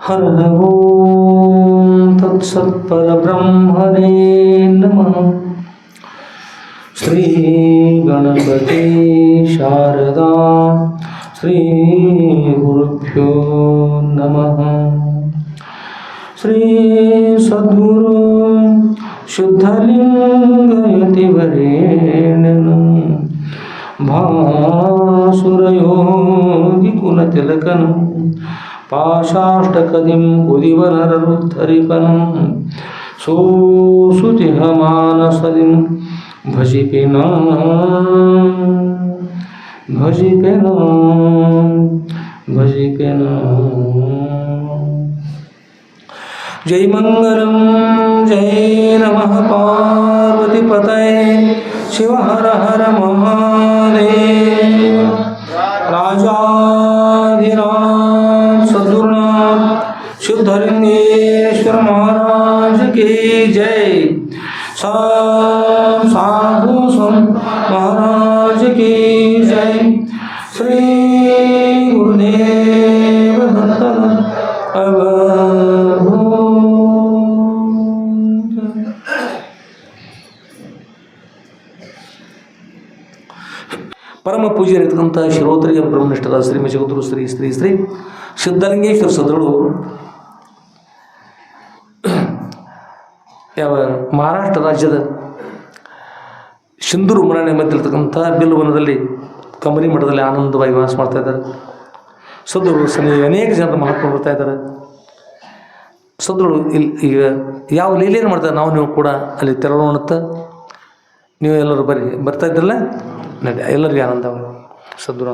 ಹರ ಓಂ ತತ್ಸತ್ಪರಬ್ರಹ್ಮಣೇ ನಮಃ. ಶ್ರೀ ಗಣಪತಿ ಶಾರದಾ ಶ್ರೀ ಗುರುಭ್ಯೋ ನಮಃ. ಶ್ರೀ ಸದ್ಗುರು ಶುದ್ಧಲಿಂಗಯತಿವರೇಣ್ಯಂ ಭಾಸುರಯೋಗಿ ಕುಲತಿಲಕನಂ ಪಾಶಾಷ್ಟಕದಿಂ ಉದಿವನರರುದ್ಧರಿಪನಂ ಸೋಸುತಿಹ ಮಾನಸದಿಂ ಭಜಿಪೆನ ಭಜಿಪೆನ ಭಜಿಪೆನ. ಜೈ ಮಂಗಲಂ ಜೈ ನಮಃ ಪಾರ್ವತಿಪತಯೇ ಶಿವ ಹರ ಹರ ಮಹಾದೇವ. ರಾಜಾಧಿರಾಜ ಸದ್ಗುರುನಾಥ शुद्धलिंगेश्वर महाराज की जय. साधु संत महाराज की जय. श्री गुरुदेव दत्त ಪರಮ ಪೂಜ್ಯರಿರ್ತಕ್ಕಂಥ ಶಿರೋತ್ತರಿಯ ಬ್ರಹ್ಮನಿಷ್ಠದ ಶ್ರೀ ಜಗದ್ಗುರು ಶ್ರೀ ಶ್ರೀ ಶ್ರೀ ಸಿದ್ಧಲಿಂಗೇಶ್ವರ ಸದ್ಗುರು ಯಾವ ಮಹಾರಾಷ್ಟ್ರ ರಾಜ್ಯದ ಸಿಂಧೂರು ಮರಣ ಮಧ್ಯಲ್ಲಿರ್ತಕ್ಕಂಥ ಬಿಲ್ವನದಲ್ಲಿ ಕಮರಿ ಮಠದಲ್ಲಿ ಆನಂದವಾಗಿ ವಾಸ ಮಾಡ್ತಾ ಇದ್ದಾರೆ. ಸದ್ಗುರು ಸನಿ ಅನೇಕ ಜನರ ಮಹಾತ್ಮ ಬರ್ತಾ ಇದ್ದಾರೆ. ಸದ್ಗುರು ಇಲ್ಲಿ ಈಗ ಯಾವ ಲೀಲೆಯನ್ನು ಮಾಡ್ತಾರೆ ನಾವು ನೀವು ಕೂಡ ಅಲ್ಲಿ ತೆರಳೋಣತ್ತ ನೀವು ಎಲ್ಲರೂ ಬರ್ತಾ ಇದ್ರಲ್ಲ ನಡಿ ಎಲ್ಲರಿಗೂ ಆನಂದ ಸದ್ಗುರು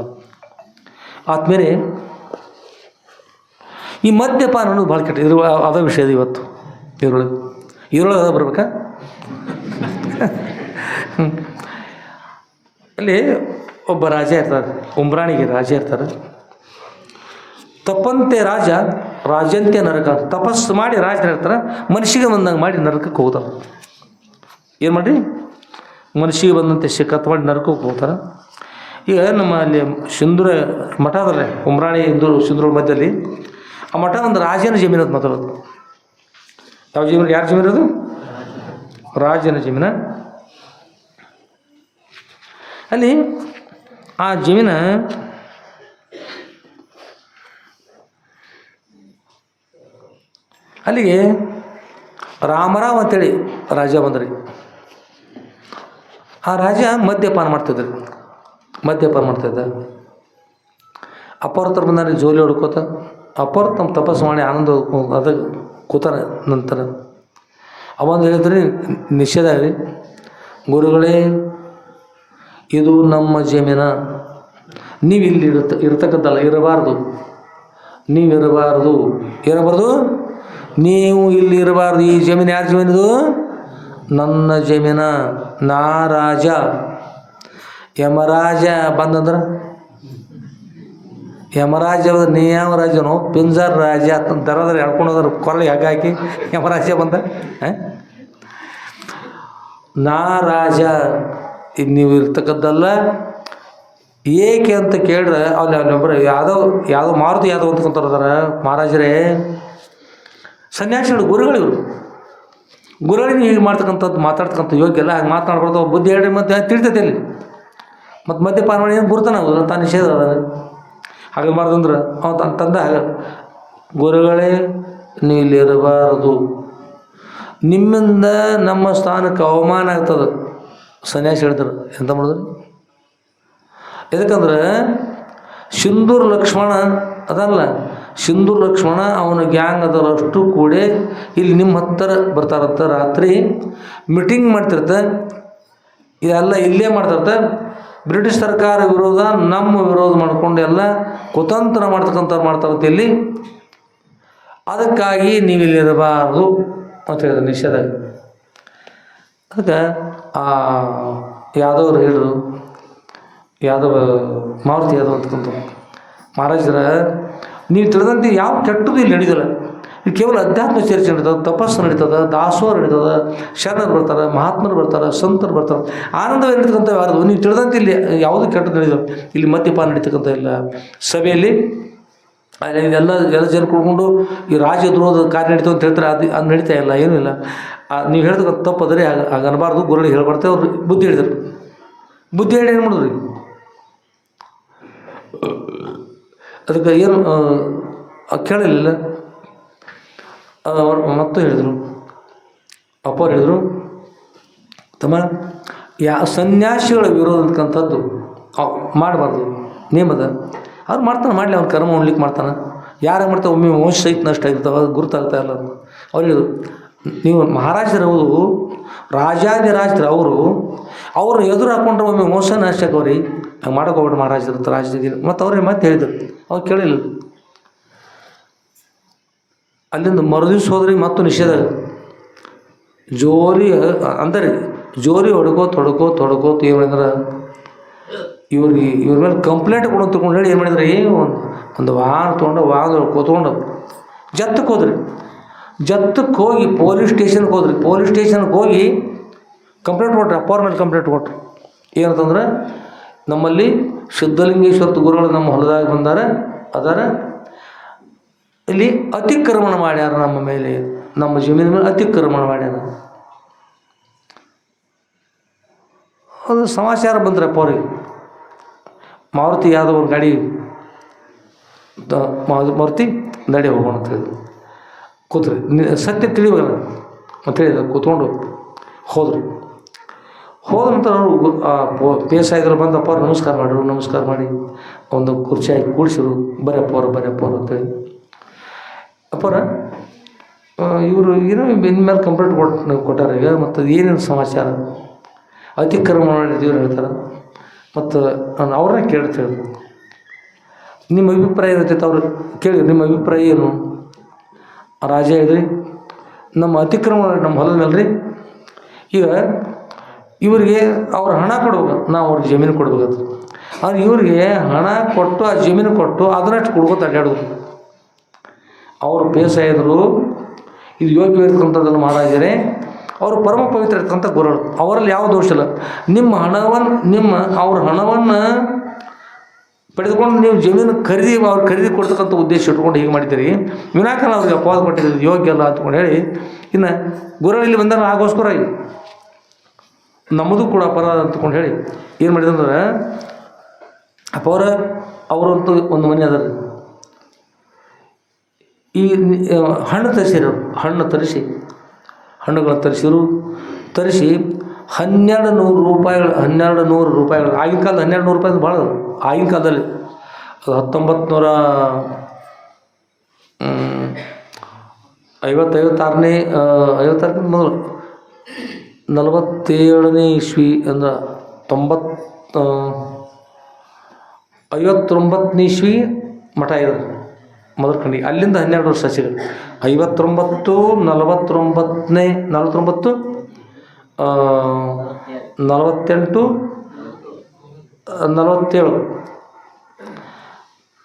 ಆದ್ಮೇಲೆ ಈ ಮದ್ಯಪಾನ ಅನ್ನೋದು ಭಾಳ ಕೆಟ್ಟ ಇದ್ರ ಅದ ವಿಷಯದ ಇವತ್ತು ಇದರೊಳಗೆ ಅದ ಬರ್ಬೇಕಾ. ಅಲ್ಲಿ ಒಬ್ಬ ರಾಜ ಇರ್ತಾರೆ, ಉಮ್ರಾಣಿಗೆ ರಾಜ ಇರ್ತಾರೆ. ತಪ್ಪಂತೆ ರಾಜ ರಾಜಂತೆ ನರಕ ತಪಸ್ಸು ಮಾಡಿ ರಾಜರು ಇರ್ತಾರೆ. ಮನುಷ್ಯಗೆ ಬಂದಂಗೆ ಮಾಡಿ ನರಕಕ್ಕೆ ಹೋಗ್ತಾರೆ. ಏನು ಮಾಡಿ ಮನುಷ್ಯಗೆ ಬಂದಂತೆ ಶಿಖತ್ ಮಾಡಿ ನರಕಕ್ಕೆ ಹೋಗ್ತಾರೆ. ಈಗ ನಮ್ಮ ಅಲ್ಲಿ ಸಿಂಧೂರ ಮಠ ಅದಲ್ಲ ಉಮ್ರಾಣಿ ಸಿಂಧೂರ ಮಧ್ಯದಲ್ಲಿ ಆ ಮಠ ಒಂದು ರಾಜನ ಜಮೀನು ಅದು ಮಾತಾಡೋದು. ಯಾವ ಜಮೀನು ಯಾರ ಜಮೀನು ಅದು? ರಾಜನ ಜಮೀನ. ಅಲ್ಲಿ ಆ ಜಮೀನ ಅಲ್ಲಿಗೆ ರಾಮರಾವ್ ಅಂತೇಳಿ ರಾಜ ಬಂದ್ರಿ. ಆ ರಾಜ ಮದ್ಯಪಾನ ಮಾಡ್ತಿದ್ರಿ. ಮದ್ಯಪಾನ ಮಾಡ್ತಾಯಿದ್ದ. ಅಪವರ್ತರು ಬಂದಾರೆ ಜೋಲಿ ಹೊಡ್ಕೋತ. ಅಪರ ತಮ್ಮ ತಪಸ್ಸು ಮಾಡಿ ಆನಂದ ಅದ ಕೂತಾರ. ನಂತರ ಅವಂದು ಹೇಳಿದ್ರಿ ನಿಷೇಧ ರೀ, ಗುರುಗಳೇ ಇದು ನಮ್ಮ ಜಮೀನ, ನೀವು ಇಲ್ಲಿ ಇರ್ತಕ್ಕದ್ದಲ್ಲ, ಇರಬಾರ್ದು, ನೀವಿರಬಾರ್ದು, ಇರಬಾರ್ದು, ನೀವು ಇಲ್ಲಿ ಇರಬಾರ್ದು. ಈ ಜಮೀನು ಯಾರ ಜಮೀನಿದು? ನನ್ನ ಜಮೀನ. ನಾ ರಾಜ. ಯಮರಾಜ ಬಂದಂದ್ರೆ ಯಮರಾಜ ನೀ ಯಾವ ರಾಜನೋ ಪಿಂಜಾರ್ ರಾಜ ಅಂತ ದರದ್ರೆ ಹೇಳ್ಕೊಂಡೋದ್ರ ಕೊರಳಿ ಹಾಕಿ ಯಮರಾಜ ಬಂದ. ನಾ ರಾಜ, ಇದು ನೀವು ಇರ್ತಕ್ಕದ್ದಲ್ಲ. ಏಕೆ ಅಂತ ಕೇಳಿದ್ರೆ ಅಲ್ಲೊಬ್ಬರು ಯಾವುದೋ ಮಾರುತಿ ಯಾದವ್ ಅಂತಕ್ಕಂಥವ್ರು ಮಹಾರಾಜರೇ ಸನ್ಯಾಸಿಗಳು, ಗುರುಗಳಿವರು. ಗುರುಗಳಿಗೆ ಹೀಗೆ ಮಾಡ್ತಕ್ಕಂಥದ್ದು ಮಾತಾಡ್ತಕ್ಕಂಥ ಯೋಗ್ಯ ಎಲ್ಲ ಹಾಗೆ ಮಾತನಾಡ್ಬಾರ್ದು. ಬುದ್ಧಿ ಹೇಳ್ರಿ ಮತ್ತೆ ತಿಳಿತೈತೆ ಅಲ್ಲಿ. ಮತ್ತು ಮದ್ಯಪಾನ ಮಾಡಿ ಏನು ಗುರುತಾನ ಆಗೋದು ತಾನು ನಿಷೇಧ ಅದ. ಹಾಗೆ ಮಾಡ್ದಂದ್ರೆ ಅವ ತಂದ ಹಾಗೆ ಗುರುಗಳೇ ನೀವು ಇಲ್ಲಿ ಇರಬಾರದು, ನಿಮ್ಮಿಂದ ನಮ್ಮ ಸ್ಥಾನಕ್ಕೆ ಅವಮಾನ ಆಗ್ತದೆ. ಸನ್ಯಾಸಿ ಹೇಳ್ತಾರೆ. ಎಂತ ಮಾಡಿದ್ರು? ಯಾಕಂದ್ರೆ ಸಿಂಧೂರು ಲಕ್ಷ್ಮಣ ಅದಲ್ಲ, ಸಿಂಧೂರು ಲಕ್ಷ್ಮಣ ಅವನ ಗ್ಯಾಂಗ್ ಅದರಷ್ಟು ಕೂಡಿ ಇಲ್ಲಿ ನಿಮ್ಮ ಹತ್ತಿರ ಬರ್ತಾರಂತ. ರಾತ್ರಿ ಮೀಟಿಂಗ್ ಮಾಡ್ತಿರ್ತ. ಇದೆಲ್ಲ ಇಲ್ಲೇ ಮಾಡ್ತಿರ್ತ. ಬ್ರಿಟಿಷ್ ಸರ್ಕಾರ ವಿರೋಧ ನಮ್ಮ ವಿರೋಧ ಮಾಡ್ಕೊಂಡು ಎಲ್ಲ ಕುತಂತ್ರ ಮಾಡ್ತಾರಂತ ಇಲ್ಲಿ. ಅದಕ್ಕಾಗಿ ನೀವು ಇಲ್ಲಿರಬಾರ್ದು ಅಂತ ಹೇಳಿದ್ರು, ನಿಷೇಧ. ಅದಕ್ಕೆ ಯಾದವರು ಹೇಳಿದ್ರು, ಯಾದವ ಮಾರುತಿ ಯಾದವ್ ಅಂತಕ್ಕಂಥ ಮಹಾರಾಜರ ನೀವು ತಿಳಿದಂತೆ ಯಾವ ಕೆಟ್ಟದ್ದು ಇಲ್ಲಿ ನಡೀತಲ್ಲ. ಇದು ಕೇವಲ ಅಧ್ಯಾತ್ಮ ಚರ್ಚೆ ನಡೀತದೆ, ತಪಸ್ಸು ನಡೀತದೆ, ದಾಸೋಹ ನಡೀತದೆ, ಶರಣರು ಬರ್ತಾರೆ, ಮಹಾತ್ಮರು ಬರ್ತಾರೆ, ಸಂತರು ಬರ್ತಾರೆ. ಆನಂದವಾಗಿ ನಡೀತಕ್ಕಂಥ ಯಾರು ನೀವು ತಿಳಿದಂತೆ ಇಲ್ಲಿ ಯಾವುದು ಕೆಟ್ಟದ್ದು ನಡೀತದೆ. ಇಲ್ಲಿ ಮದ್ಯಪಾನ ನಡೀತಕ್ಕಂಥ ಇಲ್ಲ. ಸಭೆಯಲ್ಲಿ ಅಲ್ಲಿ ಎಲ್ಲ ಜನ ಕುಡ್ಕೊಂಡು ಈ ರಾಜದ್ರೋಹದ ಕಾರ್ಯ ನಡೀತು ಅಂತ ಹೇಳ್ತಾರೆ. ಅದು ನಡೀತಾ ಇಲ್ಲ, ಏನೂ ಇಲ್ಲ. ನೀವು ಹೇಳಿದ್ರೆ ತಪ್ಪದ್ರೆ ಆಗ ಅನ್ಬಾರ್ದು, ಗುರುಗಳಿಗೆ ಹೇಳ್ಬಾರ್ದು. ಅವ್ರು ಬುದ್ಧಿ ಹೇಳಿದ್ರು. ಬುದ್ಧಿ ಹೇಳಿ ಏನು ಮಾಡಿದ್ರಿ? ಅದಕ್ಕೆ ಏನು ಕೇಳಲಿಲ್ಲ. ಅವ್ರು ಮತ್ತು ಹೇಳಿದರು, ಅಪ್ಪವ್ರು ಹೇಳಿದರು, ತಮ್ಮ ಸನ್ಯಾಸಿಗಳ ವಿರೋಧ ಅಂತಕ್ಕಂಥದ್ದು ಮಾಡಬಾರ್ದು, ನೇಮದ. ಅವ್ರು ಮಾಡ್ತಾನೆ, ಮಾಡಲಿ, ಅವ್ರು ಕರ್ಮ ಉಣ್ಲಿಕ್ಕೆ ಮಾಡ್ತಾನೆ. ಯಾರು ಮಾಡ್ತಾವೆ ಒಮ್ಮೆ ವಂಶ ಸಹಿತ ನಷ್ಟ ಆಗಿರ್ತಾವೆ, ಅದು ಗುರುತಾಗ್ತಾ ಇಲ್ಲ. ಅವ್ರು ಹೇಳಿದ್ರು, ನೀವು ಮಹಾರಾಜರವರು ರಾಜಾದಿರಾಜರು ಅವರು ಎದುರು ಹಾಕೊಂಡ್ರೆ ಒಮ್ಮೆ ವಂಶ ನಾಶ ಆಕವ್ರಿ, ಹಂಗೆ ಮಾಡೋಕೋಗ್ಬಿಟ್ಟು ಮಹಾರಾಜರು ರಾಜ್ಯದ. ಮತ್ತು ಅವ್ರಿಗೆ ಮತ್ತೆ ಹೇಳಿದ್ರು, ಅವ್ರು ಕೇಳಿಲ್ಲ. ಅಲ್ಲಿಂದ ಮರುದಿವ್ಸ ಹೋದ್ರಿ, ಮತ್ತು ನಿಷೇಧ ಜೋರಿ ಅಂದರೆ ಜೋರಿ ಹೊಡ್ಕೋತ ಏನು ಮಾಡಿದ್ರೆ ಇವ್ರ ಮೇಲೆ ಕಂಪ್ಲೇಂಟ್ ಕೊಡೋದು ತಿಳ್ಕೊಂಡು ಹೇಳಿ ಏನು ಮಾಡಿದ್ರೆ, ಒಂದು ವಾರ ಕೂತ್ಕೊಂಡು ಜತ್ತಕ್ಕೆ ಹೋದ್ರಿ. ಜತ್ತಕ್ಕೆ ಹೋಗಿ ಪೊಲೀಸ್ ಸ್ಟೇಷನ್ಗೆ ಹೋದ್ರಿ. ಪೊಲೀಸ್ ಸ್ಟೇಷನ್ಗೆ ಹೋಗಿ ಕಂಪ್ಲೇಂಟ್ ಕೊಟ್ರಿ, ಅಪ್ಪವ್ರ ಮೇಲೆ ಕಂಪ್ಲೇಂಟ್ ಕೊಟ್ರಿ. ಏನಂತಂದ್ರೆ, ನಮ್ಮಲ್ಲಿ ಸಿದ್ಧಲಿಂಗೇಶ್ವರ ಗುರುಗಳು ನಮ್ಮ ಹೊಲದಾಗ ಅದಾರ, ಇಲ್ಲಿ ಅತಿಕ್ರಮಣ ಮಾಡ್ಯಾರ, ನಮ್ಮ ಮೇಲೆ, ನಮ್ಮ ಜಮೀನಿನ ಮೇಲೆ ಅತಿಕ್ರಮಣ ಮಾಡ್ಯಾರ. ಅದು ಸಮಾಚಾರ ಬಂದ್ರಪ್ಪ ಅವ್ರಿಗೆ. ಮಾರುತಿ ಯಾವ್ದೋ ಒಂದು ಗಾಡಿ, ಮಾರುತಿ ನಡಿ ಹೋಗೋಣ ಅಂತ ಹೇಳಿದ್ರು. ಕೂತ್ರಿ, ಸತ್ಯ ತಿಳಿಬೇಕಲ್ಲ ಅಂತ ಹೇಳಿದ್ರು. ಕೂತ್ಕೊಂಡು ಹೋದರು. ಹೋದ ನಂತರ ಅವರು ಪೇಸಾಯಿದ್ರು. ಬಂದಪ್ಪ ಅವ್ರು ನಮಸ್ಕಾರ ಮಾಡಿದ್ರು. ನಮಸ್ಕಾರ ಮಾಡಿ ಒಂದು ಕುರ್ಚಿ ಹಾಕಿ ಕೂಡಿಸಿರು. ಬರಪ್ಪ ಅವ್ರು ಅಂತೇಳಿ. ಅಪ್ಪರ ಇವರು ಏನೋ ಇನ್ಮೇಲೆ ಕಂಪ್ಲೇಂಟ್ ಕೊಟ್ಟಾರ ಈಗ. ಮತ್ತು ಏನೇನು ಸಮಾಚಾರ, ಅತಿಕ್ರಮಣ ಮಾಡಿದ್ದೀವ್ರು ಹೇಳ್ತಾರೆ. ಮತ್ತು ನಾನು ಅವ್ರನ್ನೇ ಕೇಳ್ತೇವೆ, ನಿಮ್ಮ ಅಭಿಪ್ರಾಯ ಇರ್ತೈತೆ. ಅವ್ರು ಕೇಳಿ, ನಿಮ್ಮ ಅಭಿಪ್ರಾಯ ಏನು? ರಾಜ ಹೇಳಿದ್ರಿ, ನಮ್ಮ ಅತಿಕ್ರಮಣ ನಮ್ಮ ಹೊಲದ ಮೇಲೆ ರೀ. ಈಗ ಇವರಿಗೆ ಅವ್ರು ಹಣ ಕೊಡ್ಬೇಕು, ನಾವು ಅವ್ರಿಗೆ ಜಮೀನು ಕೊಡ್ಬೇಕಾಗ್ತದೆ. ಆದರೆ ಇವ್ರಿಗೆ ಹಣ ಕೊಟ್ಟು ಆ ಜಮೀನು ಕೊಟ್ಟು ಅದನ್ನಷ್ಟು ಕೊಡ್ಕೋತ ಅಡ್ಡಾಡೋದು. ಅವರು ಬೇಸಾಯಿದ್ರು. ಇದು ಯೋಗ್ಯವಿರ್ತಕ್ಕಂಥದ್ದನ್ನು ಮಹಾರಾಜರೇ, ಅವರು ಪರಮ ಪವಿತ್ರ ಇರ್ತಕ್ಕಂಥ ಗುರುಗಳು, ಅವರಲ್ಲಿ ಯಾವ ದೋಷ ಇಲ್ಲ. ಅವ್ರ ಹಣವನ್ನು ಪಡೆದುಕೊಂಡು ನೀವು ಜಮೀನು ಖರೀದಿ ಕೊಡ್ತಕ್ಕಂಥ ಉದ್ದೇಶ ಇಟ್ಕೊಂಡು ಹೀಗೆ ಮಾಡಿದ್ದೀರಿ. ವಿನಾಕಾರಣ ಅವ್ರಿಗೆ ಅಪವಾದ ಕೊಟ್ಟಿದ್ದೀರಿ, ಯೋಗ್ಯ ಅಲ್ಲ ಅಂತಕೊಂಡು ಹೇಳಿ, ಇನ್ನು ಗುರುಗಳಲ್ಲಿ ಬಂದಾಗ ಆಗೋಸ್ಕರ ನಮ್ಮದು ಕೂಡ ಅಪರಾಧ ಅಂತಕೊಂಡು ಹೇಳಿ ಏನು ಮಾಡಿದಂದ್ರೆ, ಅವರಂತೂ ಒಂದು ಮನೆ ಅದ. ಈ ಹಣ್ಣು ತರಿಸಿರು, ಹಣ್ಣುಗಳನ್ನು ತರಿಸಿ 1200 ರೂಪಾಯಿಗಳು. ಆಗಿನ ಕಾಲದ 1200 ರೂಪಾಯಿ ಭಾಳ. ಆಗಿನ ಕಾಲದಲ್ಲಿ ಅದು 1956 ಮೊದಲು 47ನೇ ಇಸ್ವಿ ಅಂದ್ರೆ 59ನೇ ಇಸ್ವಿ ಮಠ ಇದೆ ಮೊದಲು ಕಂಡಿಗೆ. ಅಲ್ಲಿಂದ 12 ವರ್ಷ ಸಿಗಲಿ. 59, 49, 48, 47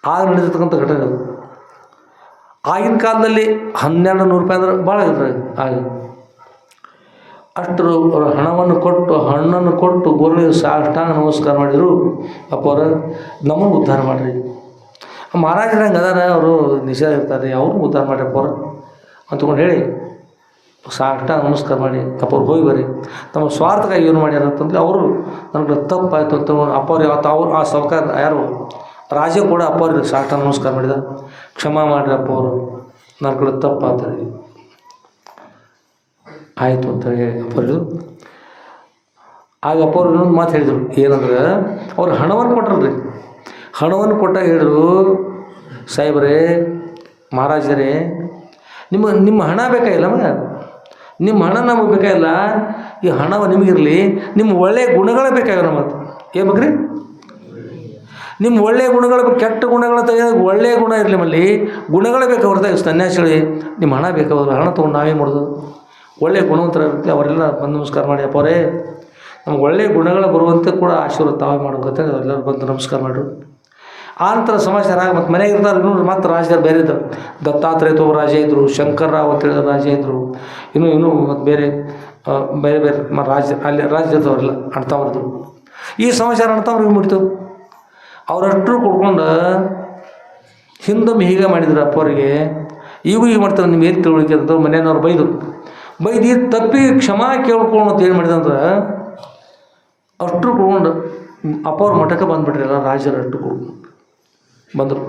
ಆಗ ನಡೆದಿರ್ತಕ್ಕಂಥ ಘಟನೆ ಅದು. ಆಗಿನ ಕಾಲದಲ್ಲಿ 1200 ರೂಪಾಯಿ ಅಂದ್ರೆ ಭಾಳ ಇದ್ರೆ ಆಗ. ಅಷ್ಟರು ಹಣವನ್ನು ಕೊಟ್ಟು, ಹಣ್ಣನ್ನು ಕೊಟ್ಟು ಗುರುಗಳಿಗೆ ಸಾಷ್ಟಾಂಗ ನಮಸ್ಕಾರ ಮಾಡಿದರು. ಅಪ್ಪವ್ರ ನಮ್ಮನ್ನು ಉದ್ಧಾರ ಮಾಡಿರಿ. ಮಹಾರಾಜರು ಹಂಗೆ ಅದಾರ, ಅವರು ನಿಷೇಧ ಇರ್ತಾರೆ, ಅವ್ರನ್ನೂ ಉದ್ಧಾರ ಮಾಡಿರಿ ಅಪ್ಪವ್ರ ಅಂತಕೊಂಡು ಹೇಳಿ ಸಾಷ್ಟಾಂಗ ನಮಸ್ಕಾರ ಮಾಡಿ ಅಪ್ಪವ್ರು ಹೋಗಿ ಬರ್ರಿ. ತಮ್ಮ ಸ್ವಾರ್ಥಕ್ಕಾಗಿ ಏನು ಮಾಡ್ಯಾರ ಅಂತಂದರೆ, ಅವರು ನನಗೆ ತಪ್ಪಾಯಿತು ಅಂತ ಅಪ್ಪವ್ರು ಅವ್ರು ಆ ಸಾವ್ಕಾರ ಯಾರು ರಾಜ ಕೂಡ ಅಪ್ಪವ್ರಿಗೆ ಸಾಷ್ಟಾಂಗ ನಮಸ್ಕಾರ ಮಾಡಿದ. ಕ್ಷಮಾ ಮಾಡಿರಿ ಅಪ್ಪವರು, ನನ್ನ ಕಡೆ ತಪ್ಪಾಗ್ತಾರೆ, ಆಯಿತು ಅಂತೇಳಿ ಅಪ್ಪರು. ಆಗ ಅಪ್ಪವ್ರು ಇನ್ನೊಂದು ಮಾತು ಹೇಳಿದರು, ಏನಂದ್ರೆ ಅವ್ರು ಹಣವನ್ನು ಕೊಟ್ಟರಲ್ರಿ. ಹಣವನ್ನು ಕೊಟ್ಟಾಗ ಹೇಳಿದ್ರು, ಸಾಹೇಬ್ರೇ, ಮಹಾರಾಜರೇ, ನಿಮ್ಮ ಹಣ ಬೇಕಾಗಿಲ್ಲ, ನಿಮ್ಮ ಹಣ ನಮಗೆ ಬೇಕಾಗಿಲ್ಲ. ಈ ಹಣವು ನಿಮಗಿರಲಿ, ನಿಮ್ಮ ಒಳ್ಳೆಯ ಗುಣಗಳೇ ಬೇಕಾಗಿಲ್ಲ. ಮತ್ತು ಏನು ಬೇಕ್ರಿ? ನಿಮ್ಮ ಒಳ್ಳೆಯ ಗುಣಗಳು, ಕೆಟ್ಟ ಗುಣಗಳ ತೆಗೆದಾಗ ಒಳ್ಳೆಯ ಗುಣ ಇರಲಿ, ನಮ್ಮಲ್ಲಿ ಗುಣಗಳೇ ಬೇಕು. ಹೊರತಾಗಿ ಸನ್ಯಾಸಿಗಳಿಗೆ ನಿಮ್ಮ ಹಣ ಬೇಕಾಗೋದು, ಹಣ ತೊಗೊಂಡು ನಾವೇ ಮಾಡೋದು. ಒಳ್ಳೆಯ ಗುಣವಂತರ ಇರುತ್ತೆ, ಅವರೆಲ್ಲ ಬಂದು ನಮಸ್ಕಾರ ಮಾಡಿ ಅಪ್ಪವರೇ, ನಮ್ಗೆ ಒಳ್ಳೆಯ ಗುಣಗಳು ಬರುವಂತೆ ಕೂಡ ಆಶೀರ್ವಾದ ತಾವೇ ಮಾಡ್ಬೇಕಂತ ಎಲ್ಲರೂ ಬಂದು ನಮಸ್ಕಾರ ಮಾಡಿದ್ರು. ಆ ನಂತರ ಸಮಾಚಾರ ಮತ್ತು ಮನೆಗೆ ಇರ್ತಾರೆ. ಇನ್ನೂ ಮತ್ತು ರಾಜರು ಬೇರೆ ಇದ್ದರು. ದತ್ತಾತ್ರೇಯ ರಾಜ ಇದ್ದರು, ಶಂಕರ್ರಾವ್ ಅಂತೇಳಿದ ರಾಜ ಇದ್ದರು, ಇನ್ನೂ ಮತ್ತು ಬೇರೆ ರಾಜ ಅಲ್ಲಿ ರಾಜ್ಯದವರೆಲ್ಲ ಅಣ್ತಾವ್ರದ್ದು. ಈ ಸಮಾಚಾರ ಅಣ್ತಾವ್ರಿಗೆ ಮುಡಿತು. ಅವರಷ್ಟರು ಕೊಡ್ಕೊಂಡು ಹಿಂದೊಮ್ಮೆ ಹೀಗೆ ಮಾಡಿದ್ರು ಅಪ್ಪವ್ರಿಗೆ, ಈಗೂ ಈಗ ಮಾಡ್ತಾರೆ. ನಿಮ್ಗೆ ಏನು ತಿಳುವಳಿಕೆ ಅಂತ ಮನೆಯವ್ರು ಬೈದು ತಪ್ಪಿಗೆ ಕ್ಷಮಾ ಕೇಳ್ಕೊಂಡು ಅಂತ ಏನು ಮಾಡಿದಂದ್ರೆ ಅಷ್ಟು ಕೊಡ್ಕೊಂಡು ಅಪ್ಪವ್ರ ಮಠಕ್ಕೆ ಬಂದುಬಿಟ್ರಿ. ಎಲ್ಲ ರಾಜರು ಅಷ್ಟು ಬಂದರು.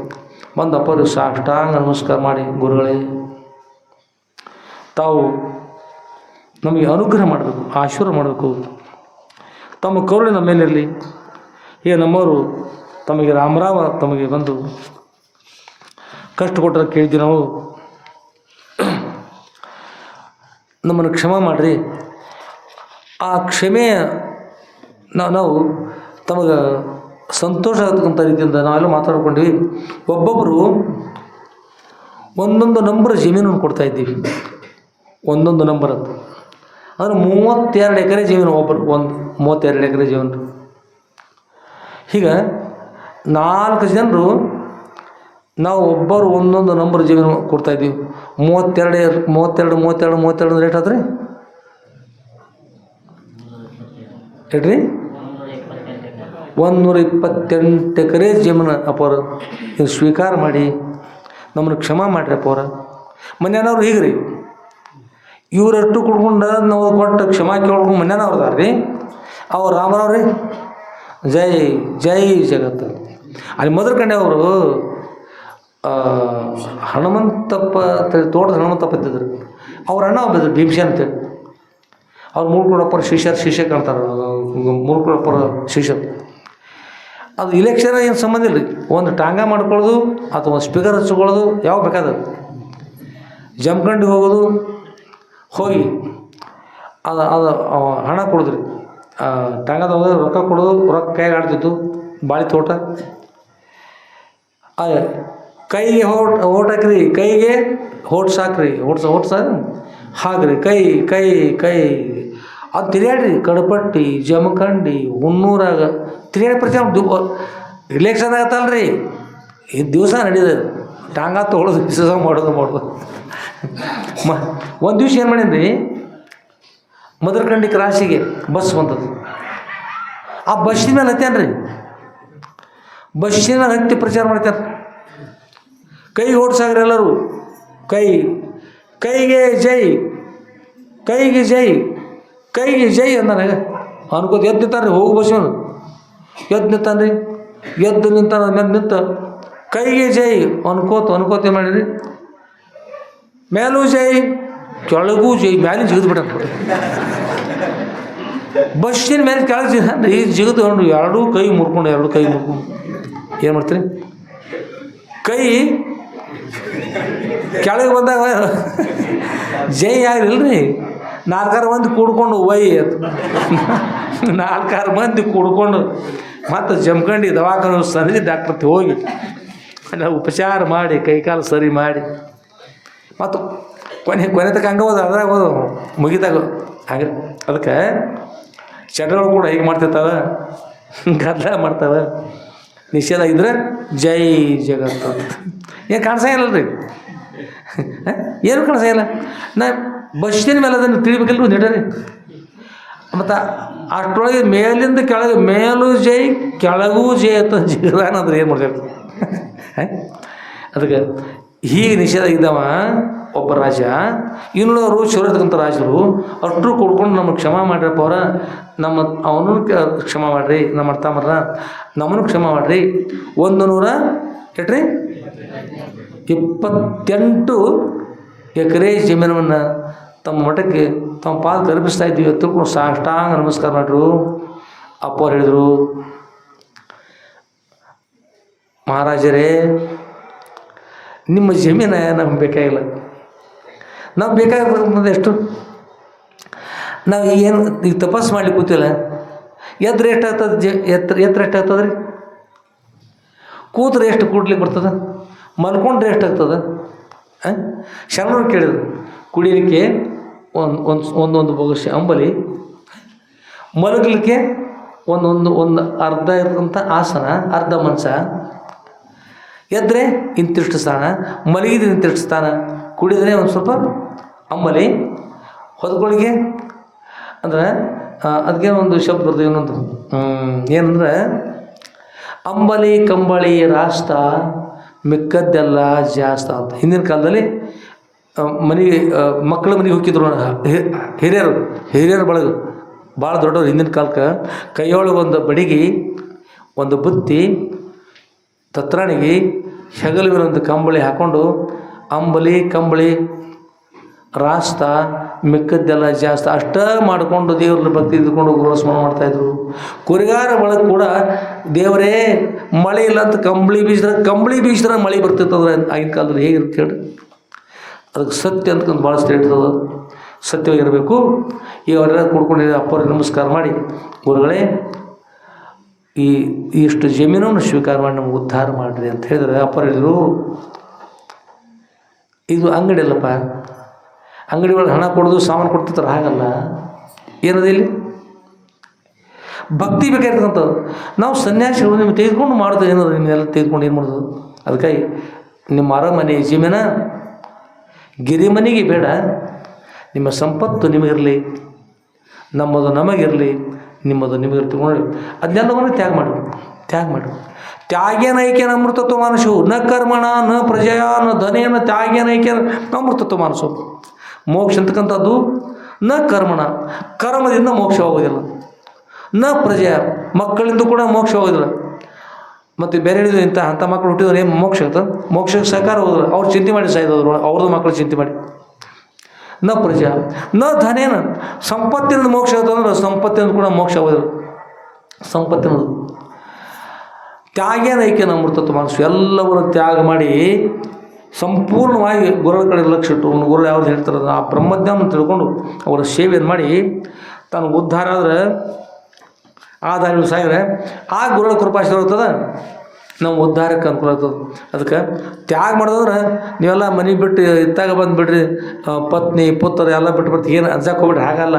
ಅಪ್ಪವ್ರಿಗೆ ಸಾಷ್ಟಾಂಗ ನಮಸ್ಕಾರ ಮಾಡಿ, ಗುರುಗಳೇ ತಾವು ನಮಗೆ ಅನುಗ್ರಹ ಮಾಡಬೇಕು, ಆಶೀರ್ವಾದ ಮಾಡಬೇಕು, ತಮ್ಮ ಕರುಣೆ ನಮ್ಮ ಮೇಲಿರಲಿ. ನಮ್ಮವರು ತಮಗೆ ರಾಮರಾಮ ತಮಗೆ ಬಂದು ಕಷ್ಟ ಕೊಟ್ಟರೆ ಕೇಳಿದ್ವಿ ನಾವು, ನಮ್ಮನ್ನು ಕ್ಷಮಾ ಮಾಡಿರಿ. ಆ ಕ್ಷಮೆ ನಾವು ತಮಗೆ ಸಂತೋಷ ಆಗ್ತಕ್ಕಂಥ ರೀತಿಯಿಂದ ನಾವೆಲ್ಲ ಮಾತಾಡ್ಕೊಂಡ್ವಿ. ಒಬ್ಬೊಬ್ಬರು ಒಂದೊಂದು ನಂಬರ್ ಜಮೀನನ್ನು ಕೊಡ್ತಾಯಿದ್ದೀವಿ, ಒಂದೊಂದು ನಂಬರ್ ಅಂತ ಅಂದರೆ 32 ಎಕರೆ ಜಮೀನು, ಒಬ್ಬರು 32 ಎಕರೆ ಜಮೀನು. ಹೀಗೆ 4 ಜನರು ನಾವು ಒಬ್ಬರು ಒಂದೊಂದು ನಂಬರ್ ಜಮೀನು ಕೊಡ್ತಾಯಿದ್ದೀವಿ. 32 ರೇಟ್ ಆದ್ರಿ ಹೇಳ್ರಿ, 128 ಎಕರೆ ಜಮೀನು ಅಪ್ಪವ್ರು ಇದು ಸ್ವೀಕಾರ ಮಾಡಿ ನಮ್ಮನ್ನು ಕ್ಷಮಾ ಮಾಡಿರಿ ಅಪ್ಪವ್ರ. ಮನೆಯವ್ರು ಹೀಗೆ ರೀ, ಇವರಷ್ಟು ಕುಡ್ಕೊಂಡು ನಾವು ಕೊಟ್ಟು ಕ್ಷಮಾ ಕೇಳ್ಕೊಂಡು ಮನೆಯವ್ರದಾರ ರೀ. ಅವ್ರು ರಾಮರಾವ್ರಿ ಜೈ ಜೈ ಜಗತ್ತು. ಅಲ್ಲಿ ಮೊದಲು ಕಂಡೆ ಅವರು ಹನುಮಂತಪ್ಪ ತೋಟದ ಹನುಮಂತಪ್ಪ ಇದ್ದಿದ್ರು. ಅವ್ರ ಅಣ್ಣ ಒಬ್ಬಿದ್ರು ಭೀಮಸೇನ್ ಅಂತೇಳಿ. ಅವ್ರು ಮೂಳ್ಕೊಡಪ್ಪರ ಶಿಷ್ಯ ಕಾಣ್ತಾರೆ, ಮೂಳ್ಕೊಡಪ್ಪರ ಶಿಷ್ಯರು. ಅದು ಇಲೆಕ್ಷನ್ ಏನು ಸಂಬಂಧ ಇಲ್ಲ ರೀ. ಒಂದು ಟಾಂಗ ಮಾಡ್ಕೊಳ್ಳೋದು ಅಥವಾ ಒಂದು ಸ್ಪೀಕರ್ ಹಚ್ಕೊಳ್ಳೋದು ಯಾವ ಬೇಕಾದ ಜಮ್ಕಂಡಿಗೆ ಹೋಗೋದು, ಹೋಗಿ ಅದು ಹಣ ಕೊಡೋದ್ರಿ. ಟಾಂಗದ ಹೋದ್ರೆ ರೊಕ್ಕ ಕೊಡೋದು, ರೊಕ್ಕ ಕೈಗೆ ಆಡ್ತಿತ್ತು. ಬಾಳಿ ತೋಟ ಕೈಗೆ ಓಟ್ ಹಾಕ್ರಿ, ಕೈಗೆ ಓಟ್ ಸಾಕ್ರಿ, ಓಟ್ ಸಾಕು ಹಾಕ್ರಿ, ಕೈ ಕೈ ಕೈ ಅದು ತಿರ್ಯಾಡ್ರಿ. ಕಡಪಟ್ಟಿ, ಜಮಖಂಡಿ, ಹುನ್ನೂರಾಗ ತಿರ್ಯಾಡಿ ಪ್ರಚಾರ ಇಲೆಕ್ಷನ್ ಆಗತ್ತಲ್ಲ ರೀ. ಈ ದಿವಸ ನಡೀತದೆ ಟಾಂಗ ತೊಗೊಳೋದು, ಬಿಸಿಸ ಮಾಡೋದು. ಒಂದು ದಿವ್ಸ ಏನು ಮಾಡೀನಿ ರೀ, ಮದರ್ಕಂಡಿ ಕ್ರಾಸಿಗೆ ಬಸ್ ಬಂದದ್ದು. ಆ ಬಸ್ಸಿನ ಮೇಲೆ ಹತ್ತೇನು ರೀ, ಬಸ್ಸಿನ ಮೇಲೆ ಹತ್ತಿ ಪ್ರಚಾರ ಮಾಡ್ತಾರೆ. ಕೈಗೆ ಓಡ್ಸಾಗ್ರಿ ಎಲ್ಲರೂ, ಕೈಗೆ ಜೈ, ಕೈಗೆ ಜೈ, ಕೈಗೆ ಜೈ ಅಂದಾನಾಗ ಅನ್ಕೋತ ಎದ್ದು ನಿಂತಾನೆ. ಹೋಗು ಬಸ್ಸವನು ಎದ್ದು ನಿಂತಾನೆ ರೀ, ಎದ್ದು ನಿಂತಾನ ಮೇಲೆ ನಿಂತ ಕೈಗೆ ಜೈ ಅನ್ಕೋತ ಮಾಡಿರಿ. ಮೇಲೂ ಜೈ, ಕೆಳಗೂ ಜೈ, ಮ್ಯಾಲಿನ ಜಿಗಿದು ಬಿಟ್ಟ. ಬಸ್ಸಿನ ಮೇಲೆ ಕೆಳಗೆ ಜಿಗಿದು ಎರಡೂ ಕೈ ಮುರ್ಕೊಂಡು ಏನು ಮಾಡ್ತೀರಿ? ಕೈ ಕೆಳಗೆ ಬಂದಾಗ ಜೈ ಆಗಿಲ್ರಿ. 4 ಮಂದಿ ಕೂಡ್ಕೊಂಡು ಅಂತ 4 ಮಂದಿ ಕೂಡ್ಕೊಂಡು ಮತ್ತು ಜಮ್ಕಂಡಿ ದವಾಖಾನೆ ಸರಿ ಡಾಕ್ಟರ್ ಹೋಗಿ ನಾವು ಉಪಚಾರ ಮಾಡಿ ಕೈಕಾಲು ಸರಿ ಮಾಡಿ ಮತ್ತು ಕೊನೆ ತಕ್ಕ ಹಂಗೆ ಹೋದ ಅದ್ರಾಗ ಹೋದ ಮುಗಿತಾಗ ಹಾಗೆ. ಅದಕ್ಕೆ ಚಟಗಳು ಕೂಡ ಹೀಗೆ ಮಾಡ್ತಿರ್ತಾವೆ, ಗದ್ದಲ ಮಾಡ್ತಾವೆ. ನಿಷೇಧ ಇದ್ರೆ ಜೈ ಜಗತ್ತು ಏನು ಕಾಣಿಸಂಗಿಲ್ಲರಿ, ಏನು ಕಾಣಿಸಂಗಿಲ್ಲ. ನಾ ಬಸ್ಸಿನ ಮೇಲೆ ಅದನ್ನು ತಿಳಿಬೇಕಿಲ್ಲ ನೀಡ್ರಿ. ಮತ್ತು ಅಷ್ಟರೊಳಗೆ ಮೇಲಿಂದ ಕೆಳಗೆ ಮೇಲೂ ಜೈ ಕೆಳಗೂ ಜೈ ಅಂತ ಜಿಗದಾನಂದ್ರೆ ಏನು ಮಾಡ್ಬೇಕು? ಅದಕ್ಕೆ ಹೀಗೆ ನಿಷೇಧ ಇದ್ದಾವ ಒಬ್ಬ ರಾಜ. ಇನ್ನುಳವರು ಶಿವರತಕ್ಕಂಥ ರಾಜರು ಅಷ್ಟರು ಕೊಡ್ಕೊಂಡು ನಮಗೆ ಕ್ಷಮಾ ಮಾಡ್ರಪ್ಪ ಅವರ, ಅವನು ಕ್ಷಮಾ ಮಾಡಿರಿ, ನಮ್ಮ ಅರ್ಥಮರ ನಮ್ಮನ್ನು ಕ್ಷಮಾ ಮಾಡಿರಿ. 128 ಎಕರೆ ಜಮೀನನ್ನು ತಮ್ಮ ಮಠಕ್ಕೆ ತಮ್ಮ ಪಾದಕ್ಕೆ ಅರ್ಪಿಸ್ತಾ ಇದ್ದೀವಿ. ತಿಳ್ಕೊಂಡು ಸಾಷ್ಟಾಂಗ ನಮಸ್ಕಾರ ಮಾಡ್ರು. ಅಪ್ಪವ್ರು ಹೇಳಿದರು, ಮಹಾರಾಜರೇ ನಿಮ್ಮ ಜಮೀನು ನಮ್ಗೆ ಬೇಕಾಗಿಲ್ಲ, ನಾವು ಬೇಕಾಗಿರೋದು ಎಷ್ಟು? ನಾವು ಏನು ಈಗ ತಪಸ್ಸು ಮಾಡ್ಲಿಕ್ಕೆ ಕೂತಿಲ್ಲ, ಎದ್ರೆ ಎಷ್ಟಾಗ್ತದೆ? ಎತ್ತರ ಎಷ್ಟಾಗ್ತದೆ ರೀ? ಕೂತ್ರೆ ಎಷ್ಟು ಕೂಡ್ಲಿಕ್ಕೆ ಬರ್ತದೆ? ಮಲ್ಕೊಂಡ್ರೆ ಎಷ್ಟಾಗ್ತದೆ? ಶರಣರು ಕೇಳಿದ್ರು, ಕುಡಿಯಲಿಕ್ಕೆ ಒಂದೊಂದು ಬೊಗಸೆ ಅಂಬಲಿ, ಮಲಗಲಿಕ್ಕೆ ಒಂದು ಅರ್ಧ ಇರ್ತಕ್ಕಂಥ ಆಸನ, ಅರ್ಧ ಮಂಚ, ಎದ್ರೆ ಇಂತಿಷ್ಟು ಸ್ಥಾನ, ಮಲಗಿದ್ರೆ ಇಂತಿಷ್ಟು ಸ್ಥಾನ, ಕುಡಿದ್ರೆ ಒಂದು ಸ್ವಲ್ಪ ಅಂಬಲಿ, ಹೊದ್ಕೊಳಿಗೆ ಅಂದ್ರೆ ಅದಕ್ಕೆ ಒಂದು ಶಬ್ದ ಬರ್ತದೆ ಇನ್ನೊಂದು ಏನಂದ್ರೆ ಅಂಬಲಿ ಕಂಬಳಿ ರಾಸ್ತ ಮಿಕ್ಕದ್ದೆಲ್ಲ ಜಾಸ್ತಿ ಅಂತ. ಹಿಂದಿನ ಕಾಲದಲ್ಲಿ ಮನೆಗೆ ಮಕ್ಕಳ ಮನೆಗೆ ಹೋಗಿದ್ರು ಹಿರಿಯರು ಬಳಗ ಭಾಳ ದೊಡ್ಡವ್ರು. ಹಿಂದಿನ ಕಾಲಕ್ಕೆ ಕೈಯೊಳಗೆ ಒಂದು ಬಡಿಗೆ, ಒಂದು ಬುತ್ತಿ, ತತ್ರಾಣಿಗೆ, ಹೆಗಲಿನ ಒಂದು ಕಂಬಳಿ ಹಾಕ್ಕೊಂಡು ಅಂಬಲಿ ಕಂಬಳಿ ರಾಸ್ತ ಮಿಕ್ಕದ್ದೆಲ್ಲ ಜಾಸ್ತಿ ಅಷ್ಟೇ ಮಾಡಿಕೊಂಡು ದೇವ್ರ ಭಕ್ತಿ ಇದ್ಕೊಂಡು ಗುರು ಸ್ಮರಣೆ ಮಾಡ್ತಾಯಿದ್ರು. ಕುರಿಗಾರ ಒಳಗೆ ಕೂಡ ದೇವರೇ ಮಳೆ ಇಲ್ಲ ಅಂತ ಕಂಬಳಿ ಬೀಸಿದ್ರೆ ಮಳೆ ಬರ್ತಿರ್ತದ್ರೆ ಆಗಿನ ಕಾಲದಲ್ಲಿ ಹೇಗಿರುತ್ತೆ ಹೇಳಿ. ಅದಕ್ಕೆ ಸತ್ಯ ಅಂತಕ್ಕಂಥ ಭಾಳ ಇರ್ತದೆ. ಸತ್ಯವಾಗಿರಬೇಕು. ಇವರೆಲ್ಲ ಕೂಡ್ಕೊಂಡಿದ್ದ ಅಪ್ಪವ್ರಿಗೆ ನಮಸ್ಕಾರ ಮಾಡಿ, ಗುರುಗಳೇ ಇಷ್ಟು ಜಮೀನನ್ನು ಸ್ವೀಕಾರ ಮಾಡಿ ನಮ್ಗೆ ಉದ್ಧಾರ ಮಾಡಿರಿ ಅಂತ ಹೇಳಿದ್ರೆ ಅಪ್ಪರು ಹೇಳಿದರು, ಇದು ಅಂಗಡಿ ಅಲ್ಲಪ್ಪ, ಅಂಗಡಿ ಒಳಗೆ ಹಣ ಕೊಡೋದು ಸಾಮಾನು ಕೊಡ್ತಿರ್ತಾರೆ, ಹಾಗಲ್ಲ. ಏನದು ಇಲ್ಲಿ ಭಕ್ತಿ ಬೇಕಾಗಿರ್ತಕ್ಕಂಥದ್ದು. ನಾವು ಸನ್ಯಾಸಿಗಳು ನಿಮ್ಗೆ ತೆಗೆದುಕೊಂಡು ಮಾಡೋದು ಏನದು, ನಿಮ್ಮನ್ನೆಲ್ಲ ತೆಗೆದುಕೊಂಡು ಏನು ಮಾಡೋದು? ಅದಕ್ಕಾಗಿ ನಿಮ್ಮ ಅರಮನೆ ಜಮೀನ ಗಿರಿಮನೆಗೆ ಬೇಡ, ನಿಮ್ಮ ಸಂಪತ್ತು ನಿಮಗಿರಲಿ, ನಮ್ಮದು ನಮಗಿರಲಿ, ನಿಮ್ಮದು ನಿಮಗೆ ತಗೊಂಡು ಅದನ್ನೆಲ್ಲವನ್ನು ತ್ಯಾಗ ಮಾಡು. ತ್ಯಾಗೇನೈಕ್ಯನ ಅಮೃತತ್ವ ಮಾನಸವು ನ ಕರ್ಮಣ ನ ಪ್ರಜಯ ನ ಧನೇನ ತ್ಯಾಗೇನೈಕ್ಯನ ಅಮೃತತ್ವ ಮಾನಸವು. ಮೋಕ್ಷ ಅಂತಕ್ಕಂಥದ್ದು ನ ಕರ್ಮಣ, ಕರ್ಮದಿಂದ ಮೋಕ್ಷ ಆಗೋದಿಲ್ಲ. ನ ಪ್ರಜಯ, ಮಕ್ಕಳಿಂದ ಕೂಡ ಮೋಕ್ಷ ಆಗೋದಿಲ್ಲ. ಮತ್ತು ಬೇರೆ ಹೇಳಿದ್ರು ಅಂಥ ಮಕ್ಕಳು ಹುಟ್ಟಿದ್ರೆ ಏನು ಮೋಕ್ಷ ಆಗ್ತದೆ? ಮೋಕ್ಷಕ್ಕೆ ಸಹಕಾರ ಹೋಗೋದಿಲ್ಲ. ಅವ್ರು ಚಿಂತೆ ಮಾಡಿ ಸಾಯ್ದವ್ರು, ಅವ್ರದ್ದು ಮಕ್ಕಳು ಚಿಂತೆ ಮಾಡಿ. ನ ಪ್ರಜಾ ನ ಧನೇನ, ಸಂಪತ್ತಿನಿಂದ ಮೋಕ್ಷ ಆಗ್ತದಂದ್ರೆ ಸಂಪತ್ತಿನಿಂದ ಕೂಡ ಮೋಕ್ಷ ಆಗೋದಿಲ್ಲ. ಸಂಪತ್ತಿನದು ತ್ಯಾಗೇನೈಕ್ಯನ ಅಮೃತತ್ವ ಮಾನಸ, ಎಲ್ಲವನ್ನು ತ್ಯಾಗ ಮಾಡಿ ಸಂಪೂರ್ಣವಾಗಿ ಗುರುಗಳ ಕಡೆ ಲಕ್ಷ್ಯ ಇಟ್ಟು ಗುರು ಯಾವ್ದು ಹೇಳ್ತಾರೆ ಆ ಬ್ರಹ್ಮಜ್ಞಾನ ತಿಳ್ಕೊಂಡು ಅವರ ಸೇವೆಯನ್ನು ಮಾಡಿ ತಾನು ಉದ್ಧಾರ ಆದರೆ ಆದಾಯ ಸಾಯಿದ್ರೆ ಆ ಗುರುಗಳ ಕೃಪಾಶೀರ್ವಾದ ಇರ್ತದೆ, ನಾವು ಉದ್ಧಾರಕ್ಕೆ ಅನುಕೂಲ ಆಗ್ತದೆ. ಅದಕ್ಕೆ ತ್ಯಾಗ ಮಾಡೋದಂದ್ರೆ ನೀವೆಲ್ಲ ಮನೆ ಬಿಟ್ಟು ಇತ್ತಾಗ ಬಂದುಬಿಡ್ರಿ, ಪತ್ನಿ ಪುತ್ರ ಎಲ್ಲ ಬಿಟ್ಟು ಏನು ಅನ್ಸಕ್ಕೆ ಹೋಗ್ಬಿಟ್ರಿ, ಹಾಗಲ್ಲ.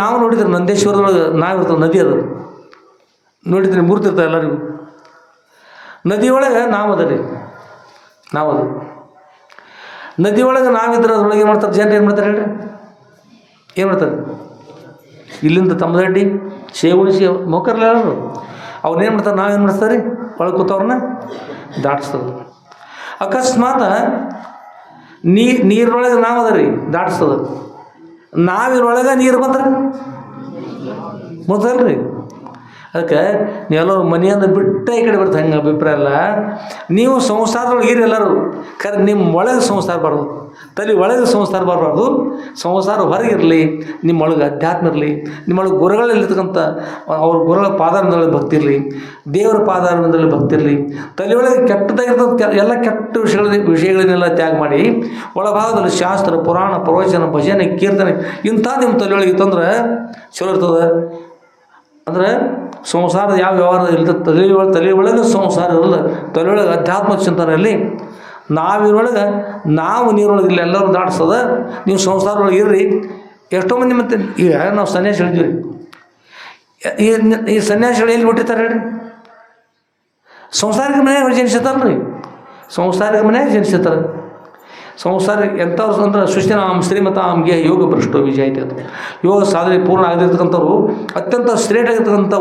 ನಾವು ನೋಡಿದ್ರಿ ನಂದೇಶ್ವರದೊಳಗೆ ನಾವಿರ್ತದೆ, ನದಿ ಅದು ನೋಡಿದ್ರಿ, ಮೂರ್ತಿರ್ತಾರೆ ಎಲ್ಲರಿಗೂ. ನದಿಯೊಳಗೆ ನಾವದು ನದಿಯೊಳಗೆ ನಾವಿದ್ರೆ ಅದ್ರೊಳಗೆ ಏನು ಮಾಡ್ತಾರೆ ಜನರು? ಏನು ಮಾಡ್ತಾರೆ ಹೇಳ್ರಿ? ಏನು ಮಾಡ್ತಾರೆ? ಇಲ್ಲಿಂದ ತಮ್ಮದಡ್ಡಿ ಉಳಿಸಿ ಮೋಕರ್ಲ ಹೇಳೋರು ಅವ್ರನ್ನೇನು ಮಾಡ್ತಾರೆ, ನಾವೇನು ಮಾಡಿಸ್ತಾರೆ ರೀ, ಒಳಗೆ ಕೂತವ್ರನ್ನ ದಾಟಿಸ್ತದೆ. ಅಕಸ್ಮಾತ್ ನೀರೊಳಗೆ ನಾವದ ರೀ ದಾಟಿಸ್ತದೆ, ನಾವಿರೊಳಗೆ ನೀರು ಬಂದ್ರೆ ಮೊದಲ್ರಿ. ಅದಕ್ಕೆ ನೀವೆಲ್ಲರೂ ಮನೆಯಿಂದ ಬಿಟ್ಟ ಈ ಕಡೆ ಬರ್ತಾರೆ, ಹಂಗೆ ಅಭಿಪ್ರಾಯ ಅಲ್ಲ. ನೀವು ಸಂಸಾರದೊಳಗೆ ಇರಿ ಎಲ್ಲರೂ, ಖರೆ ನಿಮ್ಮ ಒಳಗೆ ಸಂಸಾರ ಬರೋದು, ತಲೆ ಒಳಗೆ ಸಂಸಾರ ಬರಬಾರ್ದು. ಸಂಸಾರ ಹೊರಗಿರಲಿ, ನಿಮ್ಮೊಳಗೆ ಅಧ್ಯಾತ್ಮ ಇರಲಿ, ನಿಮ್ಮೊಳಗೆ ಗುರುಗಳಲ್ಲಿರ್ತಕ್ಕಂಥ ಅವ್ರ ಗುರುಗಳ ಪಾದಾರದಲ್ಲಿ ಭಕ್ತಿ ಇರಲಿ, ದೇವರ ಪಾದಾರದಲ್ಲಿ ಭಕ್ತಿ ಇರಲಿ. ತಲೆಯೊಳಗೆ ಕೆಟ್ಟದಾಗಿರ್ತಕ್ಕಂಥ ಎಲ್ಲ ಕೆಟ್ಟ ವಿಷಯಗಳನ್ನೆಲ್ಲ ತ್ಯಾಗ ಮಾಡಿ ಒಳಭಾಗದಲ್ಲಿ ಶಾಸ್ತ್ರ ಪುರಾಣ ಪ್ರವಚನ ಭಜನೆ ಕೀರ್ತನೆ ಇಂಥ ನಿಮ್ಮ ತಲೆಯೊಳಗೆ ಇತ್ತಂದ್ರೆ ಚಲೋ ಇರ್ತದೆ. ಅಂದರೆ ಸಂಸಾರದ ಯಾವ ವ್ಯವಹಾರ ಇರ್ತದೆ, ತಲೆಯೊಳಗೆ ಸಂಸಾರ ಇರಲ್ಲ, ತಲೆಯೊಳಗೆ ಅಧ್ಯಾತ್ಮ ಚಿಂತನೆ ಇರಲಿ. ನಾವಿನೊಳಗೆ ನಾವು ನೀರೊಳಗೆ ಇಲ್ಲ, ಎಲ್ಲರೂ ದಾಟಿಸ್ತದ. ನೀವು ಸಂಸಾರದೊಳಗೆ ಇರ್ರಿ. ಎಷ್ಟೋ ಮಂದಿ ಮತ್ತೆ ಈಗ ನಾವು ಸನ್ಯಾಸಿ ಹೇಳಿದ್ವಿ, ಈ ಸನ್ಯಾಸಿಗಳು ಎಲ್ಲಿ ಹುಟ್ಟಿರ್ತಾರೆ ಹೇಳ್ರಿ? ಸಂಸಾರಿಕ ಮನೆಯಾಗ ಜನಿಸಿರ್ತಾರಲ್ರಿ, ಸಂಸಾರಿಕ ಮನೆಯಾಗ ಜನಿಸಿರ್ತಾರೆ. ಸಂಸಾರ ಎಂಥವ್ರು ಅಂದ್ರೆ ಸುಸ್ಥಿನಾಂ ಶ್ರೀಮತಾಂಗೆ ಯೋಗ ಭ್ರಷ್ಟೋ ವಿಜಯತೆ ಅಂತ. ಯೋಗ ಸಾಧನೆ ಪೂರ್ಣ ಆಗದಿರ್ತಕ್ಕಂಥವ್ರು, ಅತ್ಯಂತ ಶ್ರೇಷ್ಠ ಆಗಿರ್ತಕ್ಕಂಥ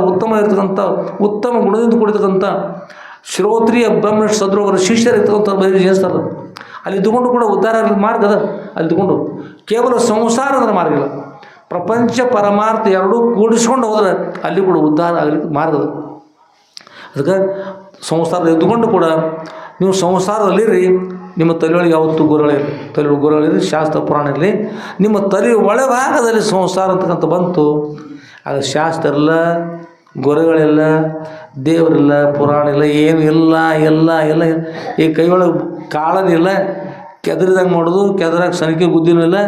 ಉತ್ತಮ ಗುಣದಿಂದ ಕೂಡಿರ್ತಕ್ಕಂಥ ಶ್ರೋತ್ರಿಯ ಬ್ರಹ್ಮ ಸದ್ರೋವರ ಶಿಷ್ಯರಿರ್ತಕ್ಕಂಥ ಬರೀ ಜಯಿಸ್ತಾರೆ. ಅಲ್ಲಿ ಇದ್ದುಕೊಂಡು ಕೂಡ ಉದ್ಧಾರ ಮಾರ್ಗ ಅದ. ಅಲ್ಲಿ ಇದ್ದುಕೊಂಡು ಕೇವಲ ಸಂಸಾರ ಅಂದ್ರೆ ಮಾರ್ಗ ಇಲ್ಲ, ಪ್ರಪಂಚ ಪರಮಾರ್ಥ ಎರಡೂ ಕೂಡಿಸ್ಕೊಂಡು ಹೋದ್ರೆ ಅಲ್ಲಿ ಕೂಡ ಉದ್ಧಾರ ಆಗಲಿಕ್ಕೆ ಮಾರ್ಗ ಅದ. ಅದಕ್ಕೆ ಸಂಸಾರ ಇದ್ದುಕೊಂಡು ಕೂಡ ನೀವು ಸಂಸಾರದಲ್ಲಿರಿ. ನಿಮ್ಮ ತಲೆಯೊಳಗೆ ಯಾವತ್ತೂ ಗುರುಗಳಿರಲಿ, ತಲೆಯೊಳಗೆ ಗುರುಗಳಿರಲಿ, ಶಾಸ್ತ್ರ ಪುರಾಣ ಇರಲಿ. ನಿಮ್ಮ ತಲೆ ಒಳಭಾಗದಲ್ಲಿ ಸಂಸಾರ ಅಂತಕ್ಕಂಥ ಬಂತು, ಆಗ ಶಾಸ್ತ್ರ ಇಲ್ಲ, ಗುರುಗಳಿಲ್ಲ, ದೇವರಿಲ್ಲ, ಪುರಾಣ ಇಲ್ಲ, ಏನು ಎಲ್ಲ ಈ ಕೈಯೊಳಗೆ ಕಾಳನಿಲ್ಲ, ಕೆದರಿದಂಗೆ ಮಾಡೋದು, ಕೆದರಾಗ ಸನಿಕೆ ಗುದ್ದಿನೂ ಇಲ್ಲ,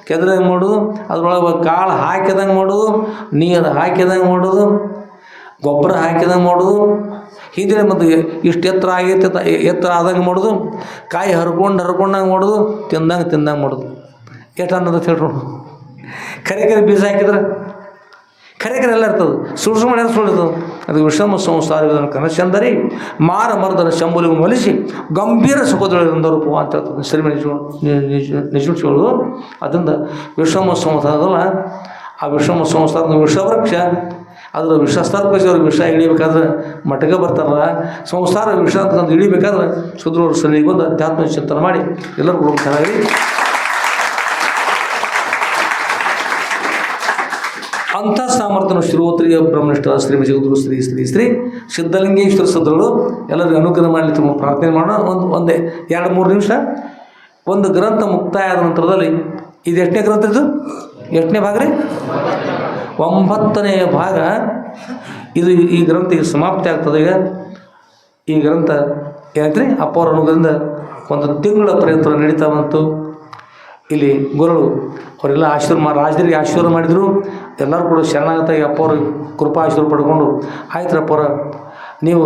ಕೆದರಂಗೆ ಮಾಡೋದು, ಅದ್ರೊಳಗೆ ಕಾಳು ಹಾಕಿದಂಗೆ ಮಾಡೋದು, ನೀರು ಹಾಕಿದಂಗೆ ಮಾಡೋದು, ಗೊಬ್ಬರ ಹಾಕಿದಂಗೆ ಮಾಡೋದು, ಹಿಂದಿನ ಮತ್ತು ಇಷ್ಟು ಎತ್ತರ ಆಗೈತೆ ಎತ್ತರ ಆದಂಗೆ ಮಾಡೋದು, ಕಾಯಿ ಹರ್ಕೊಂಡಂಗೆ ಮಾಡೋದು, ತಿಂದಂಗೆ ಮಾಡೋದು. ಎಷ್ಟು ಅನ್ನೋದು ಹೇಳ್ರು. ಕರೆ ಬೀಜ ಹಾಕಿದ್ರೆ ಕರೆ ಎಲ್ಲ ಇರ್ತದೆ, ಸುಳ್ಳು ಮಾಡಿ ಸುಳಿರ್ತದೆ. ಅದು ವಿಷಮ ಸಂಸಾರ ಕನಸಂದರಿ ಮಾರ ಮರದರ ಶಂಭುಲಿಗೆ ಒಲಿಸಿ ಗಂಭೀರ ಸುಖದೊಳಗಿಂದ ರೂಪ ಅಂತ ಹೇಳ್ತದೆ ಶ್ರೀಮಣಿ ನಿಜಗಳು. ಅದರಿಂದ ವಿಷಮ ಸಂಸಾರದಲ್ಲ, ಆ ವಿಷಮ ಸಂಸಾರದ ವಿಷವೃಕ್ಷ ಅದರ ವಿಷ ಸರ್ಪಜ ಅವ್ರ ವಿಷ ಇಳಿಬೇಕಾದ್ರೆ ಮಠಕ್ಕೆ ಬರ್ತಾರಲ್ಲ, ಸಂಸಾರ ವಿಷ ಅಂತಂದು ಇಳಿಬೇಕಾದ್ರೆ ಸುದ್ರವ್ರ ಸನ್ನಿಗೆ ಬಂದು ಅಧ್ಯಾತ್ಮ ಚಿಂತನೆ ಮಾಡಿ ಎಲ್ಲರೂ ಕೂಡ ಚೆನ್ನಾಗಿ ಅಂಥ ಸಾಮರ್ಥ್ಯನ ಶ್ರೀವೋತ್ರಿಯ ಬ್ರಹ್ಮನಿಷ್ಠ ಶ್ರೀ ಜಗದ್ಗುರು ಶ್ರೀ ಶ್ರೀ ಶ್ರೀ ಸಿದ್ಧಲಿಂಗೇಶ್ವರ ಸದ್ರುಗಳು ಎಲ್ಲರಿಗೂ ಅನುಗ್ರಹ ಮಾಡಲಿ ತುಂಬ ಪ್ರಾರ್ಥನೆ ಮಾಡೋಣ. ಒಂದೇ 2-3 ನಿಮಿಷ. ಒಂದು ಗ್ರಂಥ ಮುಕ್ತಾಯ ಆದ ನಂತರದಲ್ಲಿ ಇದು ಎಷ್ಟನೇ ಗ್ರಂಥ? ಇದು ಎಷ್ಟನೇ ಭಾಗ ರೀ? 9ನೇ ಭಾಗ. ಇದು ಈ ಗ್ರಂಥ ಈಗ ಸಮಾಪ್ತಿ ಆಗ್ತದೆ. ಈಗ ಈ ಗ್ರಂಥ ಏನೈತ್ರಿ ಅಪ್ಪ ಅವ್ರ ಅನುಗ್ರಹದಿಂದ 1 ತಿಂಗಳ ಪರ್ಯಂತ ನಡೀತಾ ಬಂತು. ಇಲ್ಲಿ ಗುರುಗಳು ಅವರೆಲ್ಲ ರಾಜರಿಗೆ ಆಶೀರ್ವಾದ ಮಾಡಿದರು. ಎಲ್ಲರೂ ಕೂಡ ಶರಣಾಗತಾಗಿ ಅಪ್ಪ ಅವ್ರ ಕೃಪಾ ಆಶೀರ್ವಾದ ಪಡ್ಕೊಂಡು, ಆಯ್ತರಪ್ಪ ಅವ್ರ ನೀವು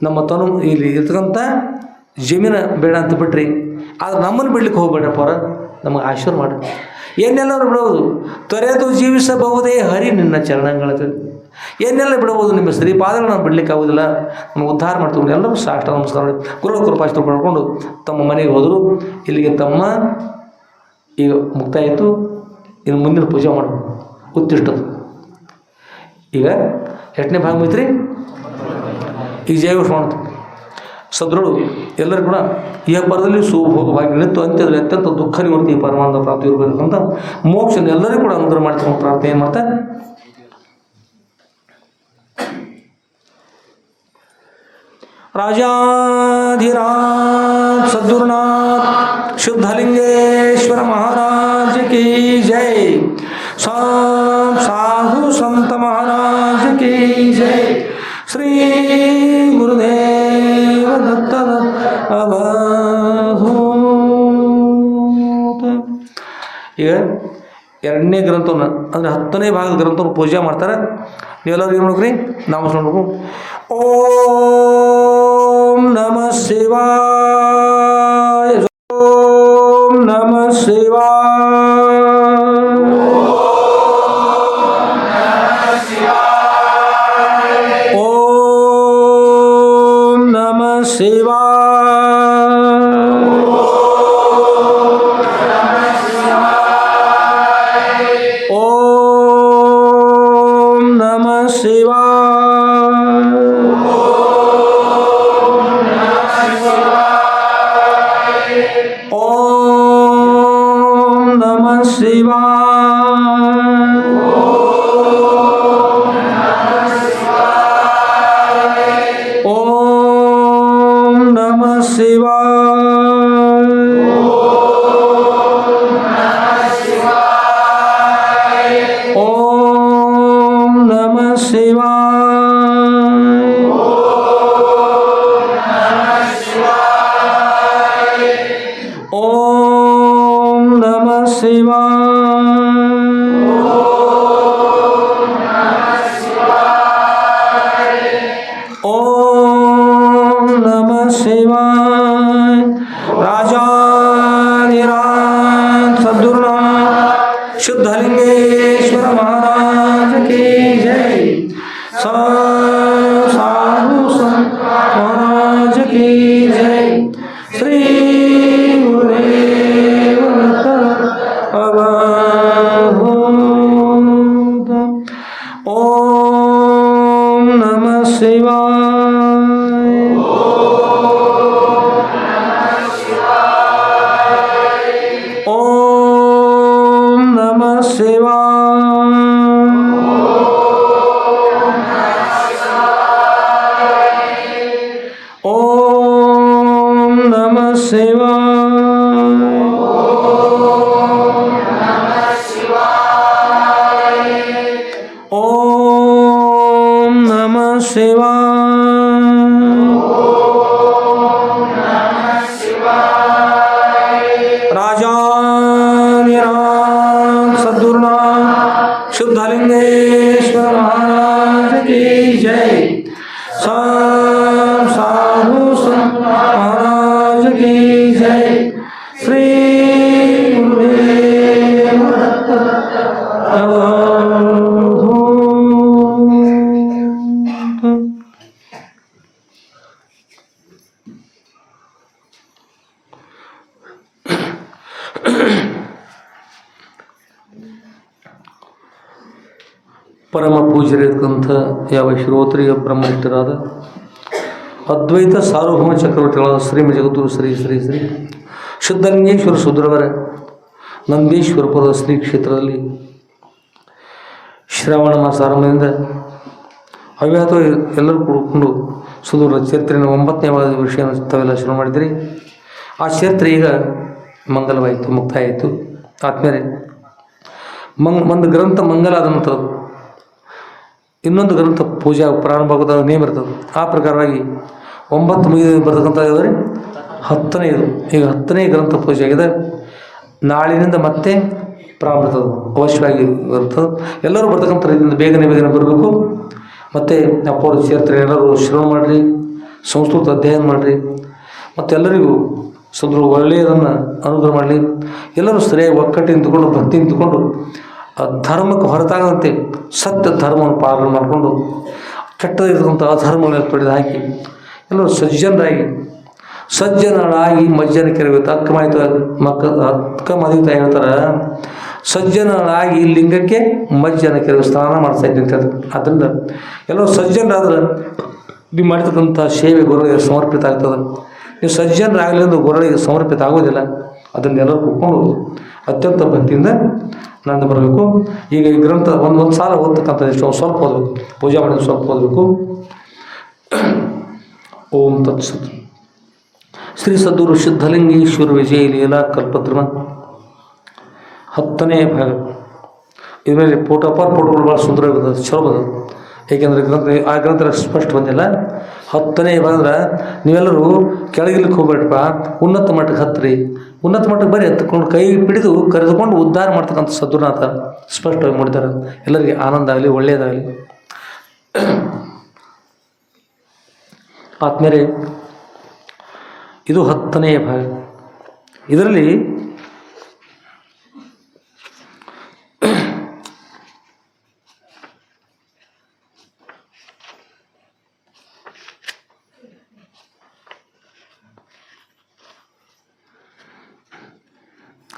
ನಮ್ಮ ತನು ಇಲ್ಲಿ ಇರ್ತಕ್ಕಂಥ ಜಮೀನು ಬೇಡ ಅಂತ ಬಿಟ್ರಿ, ಆದ್ರೆ ನಮ್ಮನ್ನು ಬಿಡ್ಲಿಕ್ಕೆ ಹೋಗ್ಬೇಡ್ರಪ್ಪ ಅವ್ರ, ನಮಗೆ ಆಶೀರ್ವಾದ ಮಾಡಿ. ಏನೆಲ್ಲರೂ ಬಿಡೋದು, ತೊರೆದು ಜೀವಿಸಬಹುದೇ ಹರಿ ನಿನ್ನ ಚರಣಗಳ, ಏನೆಲ್ಲ ಬಿಡಬಹುದು ನಿಮ್ಮ ಶ್ರೀಪಾದಗಳು ನಾವು ಬಿಡ್ಲಿಕ್ಕೆ ಆಗೋದಿಲ್ಲ, ನಮ್ಗೆ ಉದ್ಧಾರ ಮಾಡ್ತೀವಿ. ಎಲ್ಲರೂ ಸಾಷ್ಟ ನಮಸ್ಕಾರ ಮಾಡಿ ಗುರುಗಳ ಕೃಪಾಶೀರ್ವಾದ ಪಡ್ಕೊಂಡು ತಮ್ಮ ಮನೆಗೆ ಹೋದರು. ಇಲ್ಲಿಗೆ ತಮ್ಮ ಈಗ ಮುಕ್ತಾಯ ಆಯಿತು. ಇನ್ನು ಮುಂದಿನ ಪೂಜೆ ಮಾಡೋದು ಉತ್ತಿಷ್ಟದು. ಈಗ ಎಷ್ಟನೇ ಭಾಗ ಮುಗಿತ್ರಿ? ಈಗ ಜಯಘೋಷ ಮಾಡೋದು. ಸದ್ರುಳು ಎಲ್ಲರೂ ಕೂಡ ಈ ಪರದಲ್ಲಿ ಸುಭೋಗವಾಗಿ ನಿಂತು ಅಂತ್ಯದಲ್ಲಿ ಅತ್ಯಂತ ದುಃಖ ನಿವೃತ್ತಿ ಪರಮಾನಂದ ಪ್ರಾಪ್ತಿ ಇರಬೇಕಂತ ಮೋಕ್ಷ ಎಲ್ಲರಿಗೂ ಕೂಡ ಅನುಗ್ರಹ ಮಾಡ್ತಾರೆ ಪ್ರಾರ್ಥನೆ. ಏನು ಮಾಡ್ತಾರೆ? राजाधिराज सद्गुरुनाथ शुद्धलिंगेश्वर महाराज की जय। साधु संत महाराज की जय। श्री गुरुदेव दत्त अवधूत. ಈಗ 2ನೇ ಗ್ರಂಥವನ್ನು ಅಂದರೆ 10ನೇ ಭಾಗದ ಗ್ರಂಥವನ್ನು ಪೂಜೆ ಮಾಡ್ತಾರೆ. ನೀವೆಲ್ಲರೂ ಏನು ಮಾಡ್ಬೇಕ್ರಿ? ನಾಮ ನೋಡ್ಬೇಕು. ಓಂ ನಮಃ ಶಿವಾಯ. ಓಂ ನಮಃ ಶಿವಾಯ. ಓಂ ನಮಃ ಶಿವಾಯ. ಓಂ ನಮಃ ಶಿವಾಯ. ಓಂ ನಮಃ ಶಿವಾಯ. ಓಂ ನಮಃ ಶಿವಾಯ. ಓಂ ನಮಃ ಶಿವಾಯ. ಓಂ ನಮಃ ಶಿವಾಯ. ಓಂ ನಮಃ ಶಿವಾಯ. ರಾಜಾಧಿರಾಜ ಸದ್ಗುರುನಾಥ शुद्धलिंगेश्वर महाराज की जय। साधु संत महाराज की जय। श्री गुरुदेव दत्त अवधूत. ओम नमः शिवाय. ओम नमः शिवाय. ओम नमः शिवाय. ओम नमः शिवाय. राजाधिराज सद्गुरुनाथ शुद्धलिंगेश्वर महाराज की जय। साधु संत महाराज की जय। ಪೂಜ್ಯರಿರ್ತಕ್ಕಂಥ ಯಾವ ಶ್ರೋತ್ರಿಯ ಬ್ರಹ್ಮನಿಷ್ಠರಾದ ಅದ್ವೈತ ಸಾರ್ವಭೌಮ ಚಕ್ರವರ್ತಿಗಳಾದ ಶ್ರೀಮ ಜಗದ್ಗುರು ಶ್ರೀ ಶ್ರೀ ಶ್ರೀ ಸಿದ್ಧಲಿಂಗೇಶ್ವರ ಸುದ್ರವರ ನಂದೀಶ್ವರಪುರದ ಶ್ರೀ ಕ್ಷೇತ್ರದಲ್ಲಿ ಶ್ರಾವಣ ಮಾಸ ಆರಂಭದಿಂದ ಅವ್ಯಾತ ಎಲ್ಲರೂ ಕೂಡಿಕೊಂಡು ಸುದೂರ ಚರಿತ್ರೆಯ 9ನೇ ವಿಷಯವನ್ನು ತಾವೆಲ್ಲ ಶುರು ಮಾಡಿದಿರಿ. ಆ ಚರಿತ್ರೆ ಈಗ ಮಂಗಲವಾಯಿತು, ಮುಕ್ತಾಯ ಆಯಿತು. ಆದಮೇಲೆ ಒಂದು ಗ್ರಂಥ ಮಂಗಲ ಆದ ನಂತರ ಇನ್ನೊಂದು ಗ್ರಂಥ ಪೂಜಾ ಪ್ರಾರಂಭ ಆಗೋದ ನೇಮ ಇರ್ತದೆ. ಆ ಪ್ರಕಾರವಾಗಿ 9 ಮುಗಿದು ಬರ್ತಕ್ಕಂಥ ಇದ್ದಾರೆ 10ನೇದು. ಈಗ 10ನೇ ಗ್ರಂಥ ಪೂಜೆ ಆಗಿದೆ. ನಾಳಿನಿಂದ ಮತ್ತೆ ಪ್ರಾರಂಭ ಇರ್ತದೆ, ಅವಶ್ಯವಾಗಿ ಬರ್ತದೆ. ಎಲ್ಲರೂ ಬರ್ತಕ್ಕಂಥ ರೀತಿಯಿಂದ ಬೇಗನೆ ಬರಬೇಕು. ಮತ್ತು ಅಪ್ಪವ್ರ ಚರಿತ್ರೆ ಎಲ್ಲರೂ ಶ್ರವಣ ಮಾಡಿರಿ, ಸಂಸ್ಕೃತ ಅಧ್ಯಯನ ಮಾಡಿರಿ. ಮತ್ತು ಎಲ್ಲರಿಗೂ ಸ್ವಲ್ಪ ಒಳ್ಳೆಯದನ್ನು ಅನುಗ್ರಹ ಮಾಡಲಿ. ಎಲ್ಲರೂ ಸರಿಯಾಗಿ ಒಕ್ಕಟ್ಟು ನಿಂತುಕೊಂಡು ಭಕ್ತಿ ನಿಂತುಕೊಂಡು ಧರ್ಮಕ್ಕೆ ಹೊರತಾಗದಂತೆ ಸತ್ಯ ಧರ್ಮವನ್ನು ಪಾಲನೆ ಮಾಡಿಕೊಂಡು ಕೆಟ್ಟದಿರ್ತಕ್ಕಂಥ ಅಧರ್ಮಗಳನ್ನು ತೊಡೆದು ಹಾಕಿ ಎಲ್ಲರೂ ಸಜ್ಜನರಾಗಿ ಮಜ್ಜನ ಕೆರಬೇಕು. ಅಕ್ಕ ಮದುವೆ ಹೇಳ್ತಾರೆ, ಸಜ್ಜನರಾಗಿ ಲಿಂಗಕ್ಕೆ ಮಜ್ಜನ ಕೆರಬೇಕು, ಸ್ನಾನ ಮಾಡಿಸ್ತಾ ಇದ್ದೀನಿ ಅಂತ ಹೇಳ್ತಾರೆ. ಆದ್ದರಿಂದ ಎಲ್ಲರೂ ಸಜ್ಜನರಾದ್ರೆ ನೀವು ಮಾಡಿರ್ತಕ್ಕಂಥ ಸೇವೆ ಗುರುಗಳಿಗೆ ಸಮರ್ಪಿತ ಆಗ್ತದೆ. ನೀವು ಸಜ್ಜನರಾಗಲಿ ಎಂದು ಗುರುಗಳಿಗೆ ಸಮರ್ಪಿತ ಆಗೋದಿಲ್ಲ. ಅದನ್ನು ಎಲ್ಲರೂ ಕೂತ್ಕೊಂಡು ಅತ್ಯಂತ ಭಕ್ತಿಯಿಂದ ನಂದು ಬರಬೇಕು. ಈಗ ಈ ಗ್ರಂಥ ಒಂದು ಸಾಲ ಓದ್ತಕ್ಕಂಥ ಸ್ವಲ್ಪ ಓದಬೇಕು, ಪೂಜೆ ಮಾಡಿದ್ರೆ ಸ್ವಲ್ಪ ಓದಬೇಕು. ಓಂ ತತ್ಸತ್. ಶ್ರೀ ಸದ್ಗುರು ಸಿದ್ಧಲಿಂಗೇಶ್ವರ ವಿಜಯ ಲೀಲಾ ಕಲ್ಪದ್ರಮ 10ನೇ ಭಾಗ. ಇದರಲ್ಲಿ ಫೋಟೋಗಳು ಭಾಳ ಸುಂದರವಾಗಿದೆ, ಚಲೋ ಬಂದದ್ದು. ಏಕೆಂದರೆ ಆ ಗ್ರಂಥ ಸ್ಪಷ್ಟ ಬಂದಿಲ್ಲ. 10ನೇ ಭಾಗ ಅಂದ್ರೆ ನೀವೆಲ್ಲರೂ ಕೆಳಗಿಲಿಕ್ಕೆ ಹೋಗ್ಬೇಡಪ್ಪ, ಉನ್ನತ ಮಟ್ಟಕ್ಕೆ ಹತ್ತಿರಿ. ಉನ್ನತ ಮಟ್ಟಕ್ಕೆ ಬರೀ ಹತ್ಕೊಂಡು ಕೈ ಹಿಡಿದು ಕರೆದುಕೊಂಡು ಉದ್ಧಾರ ಮಾಡ್ತಕ್ಕಂಥ ಸದ್ಗುರುನಾಥ ಸ್ಪಷ್ಟವಾಗಿ ಮಾಡಿದ್ದಾರೆ. ಎಲ್ಲರಿಗೆ ಆನಂದ ಆಗಲಿ, ಒಳ್ಳೆಯದಾಗಲಿ. ಆದ್ಮೇಲೆ ಇದು 10ನೇ ಭಾಗ. ಇದರಲ್ಲಿ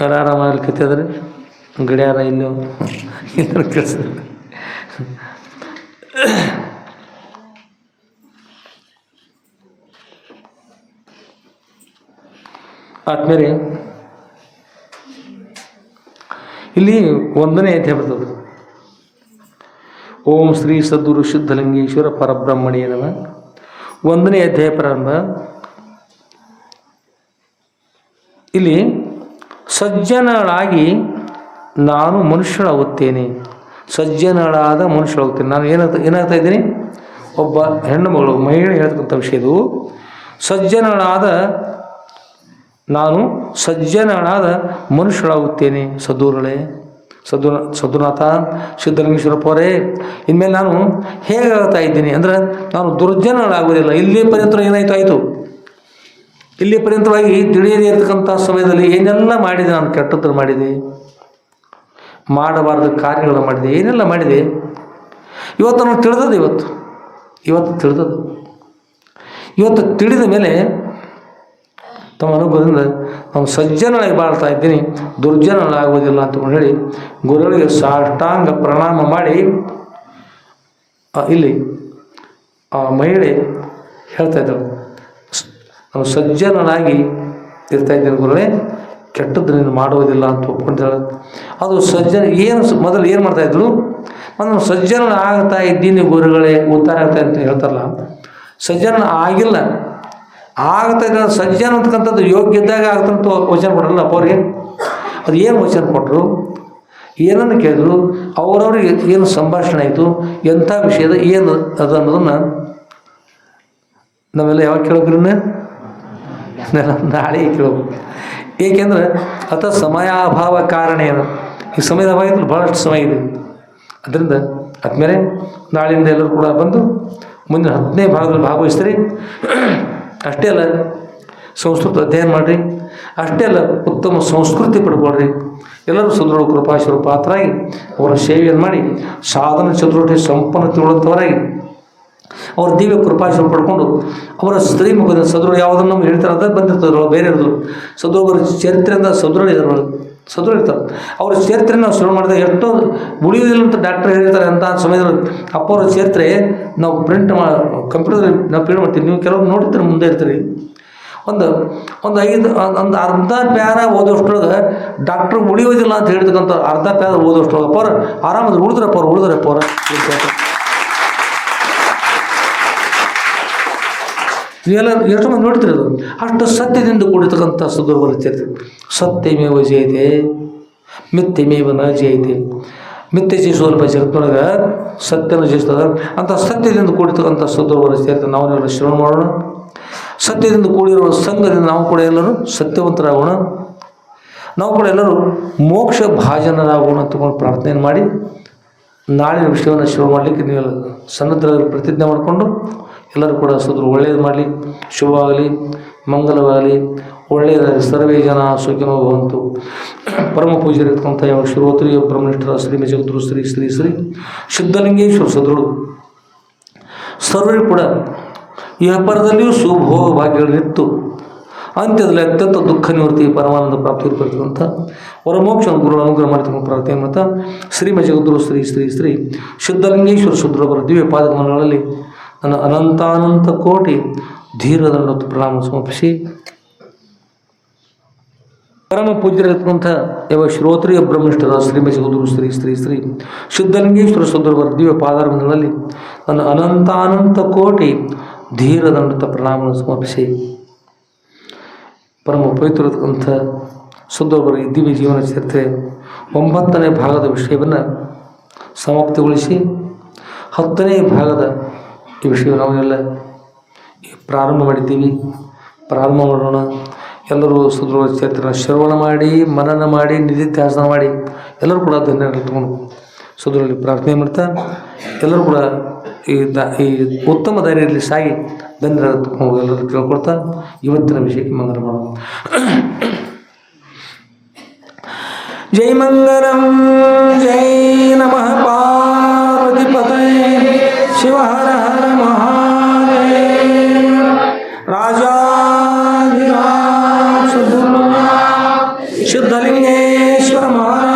ಆರಾಮಾಗಲಿ ಕತೆ ಅದ್ರಿ ಗಡಿಯಾರ ಇಲ್ಲೋ ಇಲ್ಲ ಕೆಲಸ. ಆದ್ಮೇಲೆ ಇಲ್ಲಿ 1ನೇ ಅಧ್ಯಾಯ ಬರ್ತದೆ. ಓಂ ಶ್ರೀ ಸದ್ಗುರು ಸಿದ್ಧಲಿಂಗೇಶ್ವರ ಪರಬ್ರಹ್ಮಣ್ಯ ನಮಃ. 1ನೇ ಅಧ್ಯಾಯ ಪ್ರಾರಂಭ. ಇಲ್ಲಿ ಸಜ್ಜನಳಾಗಿ ನಾನು ಮನುಷ್ಯಳಾಗುತ್ತೇನೆ. ಸಜ್ಜನಳಾದ ಮನುಷ್ಯಳಾಗುತ್ತೇನೆ. ನಾನು ಏನಾಗ್ತಾ ಇದ್ದೀನಿ? ಒಬ್ಬ ಹೆಣ್ಣು ಮಗಳು, ಮಹಿಳೆ ಹೇಳ್ತಕ್ಕಂಥ ವಿಷಯ ಇದು. ನಾನು ಸಜ್ಜನಳಾದ ಮನುಷ್ಯಳಾಗುತ್ತೇನೆ. ಸದ್ಗುರುನಾಥ ಸಿದ್ಧಲಿಂಗೇಶ್ವರಪ್ಪವರೇ, ಇನ್ಮೇಲೆ ನಾನು ಹೇಗಾಗ್ತಾ ಇದ್ದೀನಿ ಅಂದರೆ ನಾನು ದುರ್ಜನಳಾಗುವುದಿಲ್ಲ. ಇಲ್ಲಿ ಪರ್ಯಂತ ಏನಾಯಿತು? ಇಲ್ಲಿ ಪರ್ಯಂತವಾಗಿ ತಿಳಿಯದೇ ಇರತಕ್ಕಂಥ ಸಮಯದಲ್ಲಿ ಏನೆಲ್ಲ ಮಾಡಿದೆ ನಾನು, ಕೆಟ್ಟದ್ದು ಮಾಡಿದೆ, ಮಾಡಬಾರ್ದು ಕಾರ್ಯಗಳು ಮಾಡಿದೆ, ಏನೆಲ್ಲ ಮಾಡಿದೆ. ಇವತ್ತು ನಾನು ತಿಳಿದದ್ದು, ಇವತ್ತು ತಿಳಿದದ್ದು. ಇವತ್ತು ತಿಳಿದ ಮೇಲೆ ತಮ್ಮ ಅನುಭವದಿಂದ ನಾನು ಸಜ್ಜನಳಾಗಿ ಬಾಳ್ತಾ ಇದ್ದೀನಿ, ದುರ್ಜನಳಾಗುವುದಿಲ್ಲ ಅಂತಕೊಂಡು ಹೇಳಿ ಗುರುಗಳಿಗೆ ಸಾಷ್ಟಾಂಗ ಪ್ರಣಾಮ ಮಾಡಿ ಇಲ್ಲಿ ಆ ಮಹಿಳೆ ಹೇಳ್ತಾ ಇದ್ದಾಳೆ, ನಾನು ಸಜ್ಜನನಾಗಿ ಇರ್ತಾ ಇದ್ದೇನೆ ಗುರುಗಳೇ, ಕೆಟ್ಟದ್ದು ನೀನು ಮಾಡುವುದಿಲ್ಲ ಅಂತ ಒಪ್ಕೊಂಡಿದ್ದಾಳೆ. ಅದು ಮೊದಲು ಏನು ಮಾಡ್ತಾಯಿದ್ರು? ನಾನು ಸಜ್ಜನ ಆಗ್ತಾ ಇದ್ದೀನಿ ಗುರುಗಳೇ, ಉದ್ಧಾರ ಆಗ್ತಾ ಅಂತ ಹೇಳ್ತಾರಲ್ಲ, ಸಜ್ಜನ ಆಗಿಲ್ಲ, ಆಗ್ತಾ ಇದ್ದ ಸಜ್ಜನ ಅಂತಕ್ಕಂಥದ್ದು ಯೋಗ್ಯ ಇದ್ದಾಗ ಆಗ್ತಂತ ವಚನ ಕೊಡಲ್ಲ ಅಪ್ಪವ್ರಿಗೆ. ಅದು ಏನು ವಚನ ಕೊಟ್ಟರು, ಏನನ್ನು ಕೇಳಿದ್ರು, ಅವರವ್ರಿಗೆ ಏನು ಸಂಭಾಷಣೆ ಆಯಿತು, ಎಂಥ ವಿಷಯದ ಏನು ಅದು ಅನ್ನೋದನ್ನು ನಾವೆಲ್ಲ ಯಾವಾಗ ಕೇಳೋಕ್ರನ್ನ ನಾಳೆ ಕೇಳಬೇಕು. ಏಕೆಂದರೆ ಸಮಯಾಭಾವ ಕಾರಣ ಏನು, ಈ ಸಮಯದ ಅಭಾವ ಇದ್ರೆ ಭಾಳಷ್ಟು ಸಮಯ ಇದೆ. ಅದರಿಂದ ಆದಮೇಲೆ ನಾಳಿಂದ ಎಲ್ಲರೂ ಕೂಡ ಬಂದು ಮುಂದಿನ 10ನೇ ಭಾಗದಲ್ಲಿ ಭಾಗವಹಿಸ್ತೀರಿ. ಅಷ್ಟೇ ಅಲ್ಲ, ಸಂಸ್ಕೃತ ಅಧ್ಯಯನ ಮಾಡಿರಿ. ಅಷ್ಟೇ ಅಲ್ಲ, ಉತ್ತಮ ಸಂಸ್ಕೃತಿ ಪಡ್ಕೊಳ್ರಿ. ಎಲ್ಲರೂ ಸುದೃಢ ಕೃಪಾಶ್ವರ ಪಾತ್ರರಾಗಿ ಅವರ ಸೇವೆಯನ್ನು ಮಾಡಿ ಸಾಧನ ಚತುರ್ವಟಿ ಸಂಪನ್ನ ತಿಳುವಂಥವರಾಗಿ ಅವ್ರ ದಿವ್ಯ ಕೃಪಾಶೀರ್ವಾದ ಪಡ್ಕೊಂಡು ಅವರ ಸ್ತ್ರೀಮುಖದ ಸದೃಢ ಯಾವುದನ್ನು ನಮ್ಗೆ ಹೇಳ್ತಾರೆ ಅದ ಬಂದಿರ್ತದ್ರು ಬೇರೆ ಇರೋದು ಸದೃಢ ಚರಿತ್ರೆಯಿಂದ ಸದೃಢ ಇರ್ತಾರೆ ಅವ್ರ ಚರಿತ್ರೆ ನಾವು ಶುರು ಮಾಡಿದಾಗ ಎಷ್ಟೋ ಉಳಿಯೋದಿಲ್ಲ ಅಂತ ಡಾಕ್ಟರ್ ಹೇಳಿರ್ತಾರೆ ಅಂತ ಸಮಯದಲ್ಲಿ ಅಪ್ಪ ಅವ್ರ ಚರಿತ್ರೆ ನಾವು ಕಂಪ್ಯೂಟರ್ ನಾವು ಪ್ರಿಂಟ್ ಮಾಡ್ತೀವಿ. ನೀವು ಕೆಲವೊಂದು ನೋಡಿರ್ತೀರಿ ಮುಂದೆ ಇರ್ತೀರಿ. ಒಂದು 5 ಅರ್ಧ ಪ್ಯಾರ ಓದೋಷ್ಟ್ರೊಳಗೆ ಡಾಕ್ಟ್ರ್ ಉಳಿಯೋದಿಲ್ಲ ಅಂತ ಹೇಳ್ತಕ್ಕಂಥ ಅರ್ಧ ಪ್ಯಾರ ಓದೋಷ್ಟ್ರೊಳಗೆ ಅಪ್ಪ ಅವ್ರು ಆರಾಮದ ಉಳಿದ್ರಪ್ಪ ಅವ್ರು ನೀವೆಲ್ಲ ಎಷ್ಟು ಮಂದಿ ನೋಡ್ತೀರಿ. ಅದು ಅಷ್ಟು ಸತ್ಯದಿಂದ ಕೂಡಿರ್ತಕ್ಕಂಥ ಸದೃಢ ಚರಿತ್ರೆ. ಸತ್ಯಮೇವ ಜಯತೆ ಮಿಥ್ಯಮೇವ ನ ಜಯತೆ. ಮಿಥ್ಯೆ ಜಯಿಸುವಲ್ಪ ಜಗತ್ತಿನೊಳಗೆ ಸತ್ಯನ ಜಯಿಸ್ತದ ಅಂತ ಸತ್ಯದಿಂದ ಕೂಡಿರ್ತಕ್ಕಂಥ ಸದೃಢ ಚರಿತ್ರೆ ನಾವು ಶ್ರವಣ ಮಾಡೋಣ. ಸತ್ಯದಿಂದ ಕೂಡಿರುವ ಸಂಘದಿಂದ ನಾವು ಕೂಡ ಎಲ್ಲರೂ ಸತ್ಯವಂತರಾಗೋಣ. ನಾವು ಕೂಡ ಎಲ್ಲರೂ ಮೋಕ್ಷ ಭಾಜನರಾಗೋಣ ಅಂತಕೊಂಡು ಪ್ರಾರ್ಥನೆ ಮಾಡಿ ನಾಳಿನ ವಿಷಯವನ್ನು ಶ್ರವಣ ಮಾಡಲಿಕ್ಕೆ ನೀವೆಲ್ಲ ಸನ್ನದ್ಧರಾಗಿ ಪ್ರತಿಜ್ಞೆ ಮಾಡಿಕೊಂಡು ಎಲ್ಲರೂ ಕೂಡ ಸದ್ರು ಒಳ್ಳೆಯದು ಮಾಡಲಿ, ಶುಭವಾಗಲಿ, ಮಂಗಲವಾಗಲಿ, ಒಳ್ಳೆಯದಾಗಲಿ. ಸರ್ವೇ ಜನ ಸುಖಿನೋ ಭವಂತು. ಪರಮ ಪೂಜ್ಯರಿರ್ತಕ್ಕಂಥ ಯಾವ ಶ್ರೋತ್ರಿ ಬ್ರಹ್ಮನಿಷ್ಠರ ಶ್ರೀ ಜಗದ್ಗುರು ಶ್ರೀ ಶ್ರೀ ಶ್ರೀ ಸಿದ್ಧಲಿಂಗೇಶ್ವರ ಸದೃಢ ಸರ್ವರೂ ಕೂಡ ಈ ವ್ಯಾಪಾರದಲ್ಲಿಯೂ ಸುಭೋಗ ಭಾಗ್ಯಗಳನ್ನಿತ್ತು ಅಂತ್ಯದಲ್ಲಿ ಅತ್ಯಂತ ದುಃಖ ನಿವೃತ್ತಿ ಪರಮಾನಂದ ಪ್ರಾಪ್ತಿ ಬರ್ತಕ್ಕಂಥ ವರಮೋಕ್ಷ ಗುರು ಅನುಗ್ರಹ ಮಾಡಿರ್ತಕ್ಕಂಥ ಪ್ರಾರ್ಥನೆ ಮತ್ತು ಶ್ರೀಮ ಜಗದ್ಗುರು ಶ್ರೀ ಶ್ರೀ ಶ್ರೀ ಸಿದ್ಧಲಿಂಗೇಶ್ವರ ಸದೃಢರ ದಿವ್ಯ ಪಾದಕಮಲಗಳಲ್ಲಿ ನನ್ನ ಅನಂತಾನಂತ ಕೋಟಿ ಧೀರದಂಡ ಪ್ರಣಾಮ ಸಮರ್ಪಿಸಿ ಪರಮ ಪೂಜ್ಯರಿರ್ತಕ್ಕಂಥ ಯಾವ ಶ್ರೋತ್ರಿಯ ಬ್ರಹ್ಮನಿಷ್ಠರ ಶ್ರೀಮ ಜಗದ್ಗುರು ಶ್ರೀ ಶ್ರೀ ಶ್ರೀ ಸಿದ್ಧಲಿಂಗೇಶ್ವರ ಸದೃಢರ ದಿವ್ಯ ಪಾದಾರವಿಂದಗಳಲ್ಲಿ ನನ್ನ ಅನಂತಾನಂತ ಕೋಟಿ ಧೀರದಂಡ ಪ್ರಣಾಮ ಸಮರ್ಪಿಸಿ ಪರಮ ಪವಿತ್ರತಕ್ಕಂಥ ಸದೃಢರ ದಿವ್ಯ ಜೀವನ ಚರಿತ್ರೆ 9ನೇ ಭಾಗದ ವಿಷಯವನ್ನು ಸಮಾಪ್ತಿಗೊಳಿಸಿ 10ನೇ ಭಾಗದ ಈ ವಿಷಯ ನಾವೆಲ್ಲ ಪ್ರಾರಂಭ ಮಾಡಿದ್ದೀವಿ. ಪ್ರಾರಂಭ ಮಾಡೋಣ. ಎಲ್ಲರೂ ಸದೃಢ ಚರಿತ್ರೆನ ಶ್ರವಣ ಮಾಡಿ ಮನನ ಮಾಡಿ ನಿಧಿಧ್ಯಾಸನ ಮಾಡಿ ಎಲ್ಲರೂ ಕೂಡ ಧನ್ಯರಾಗಿ ತಗೊಂಡು ಸದೃಢ ಪ್ರಾರ್ಥನೆ ಮಾಡ್ತಾ ಎಲ್ಲರೂ ಕೂಡ ಈ ಉತ್ತಮ ದಾರಿಯಲ್ಲಿ ಸಾಗಿ ಧನ್ಯರಾಗಿ ತಗೊಂಡು ಎಲ್ಲರೂ ಕೇಳ್ಕೊಳ್ತಾ ಇವತ್ತಿನ ವಿಷಯಕ್ಕೆ ಮಂಗಲ ಮಾಡೋಣ. ಜೈ ಮಂಗಲಂ ಜೈ ನಮಃ ಪಾರ್ವತಿ ಪತಯೇ ಶಿವ ಹರ ಹರ ಮಹಾದೇವ. ರಾಜಾಧಿರಾಜ ಸಿದ್ಧಲಿಂಗೇಶ್ವರ ಮಹಾರಾಜ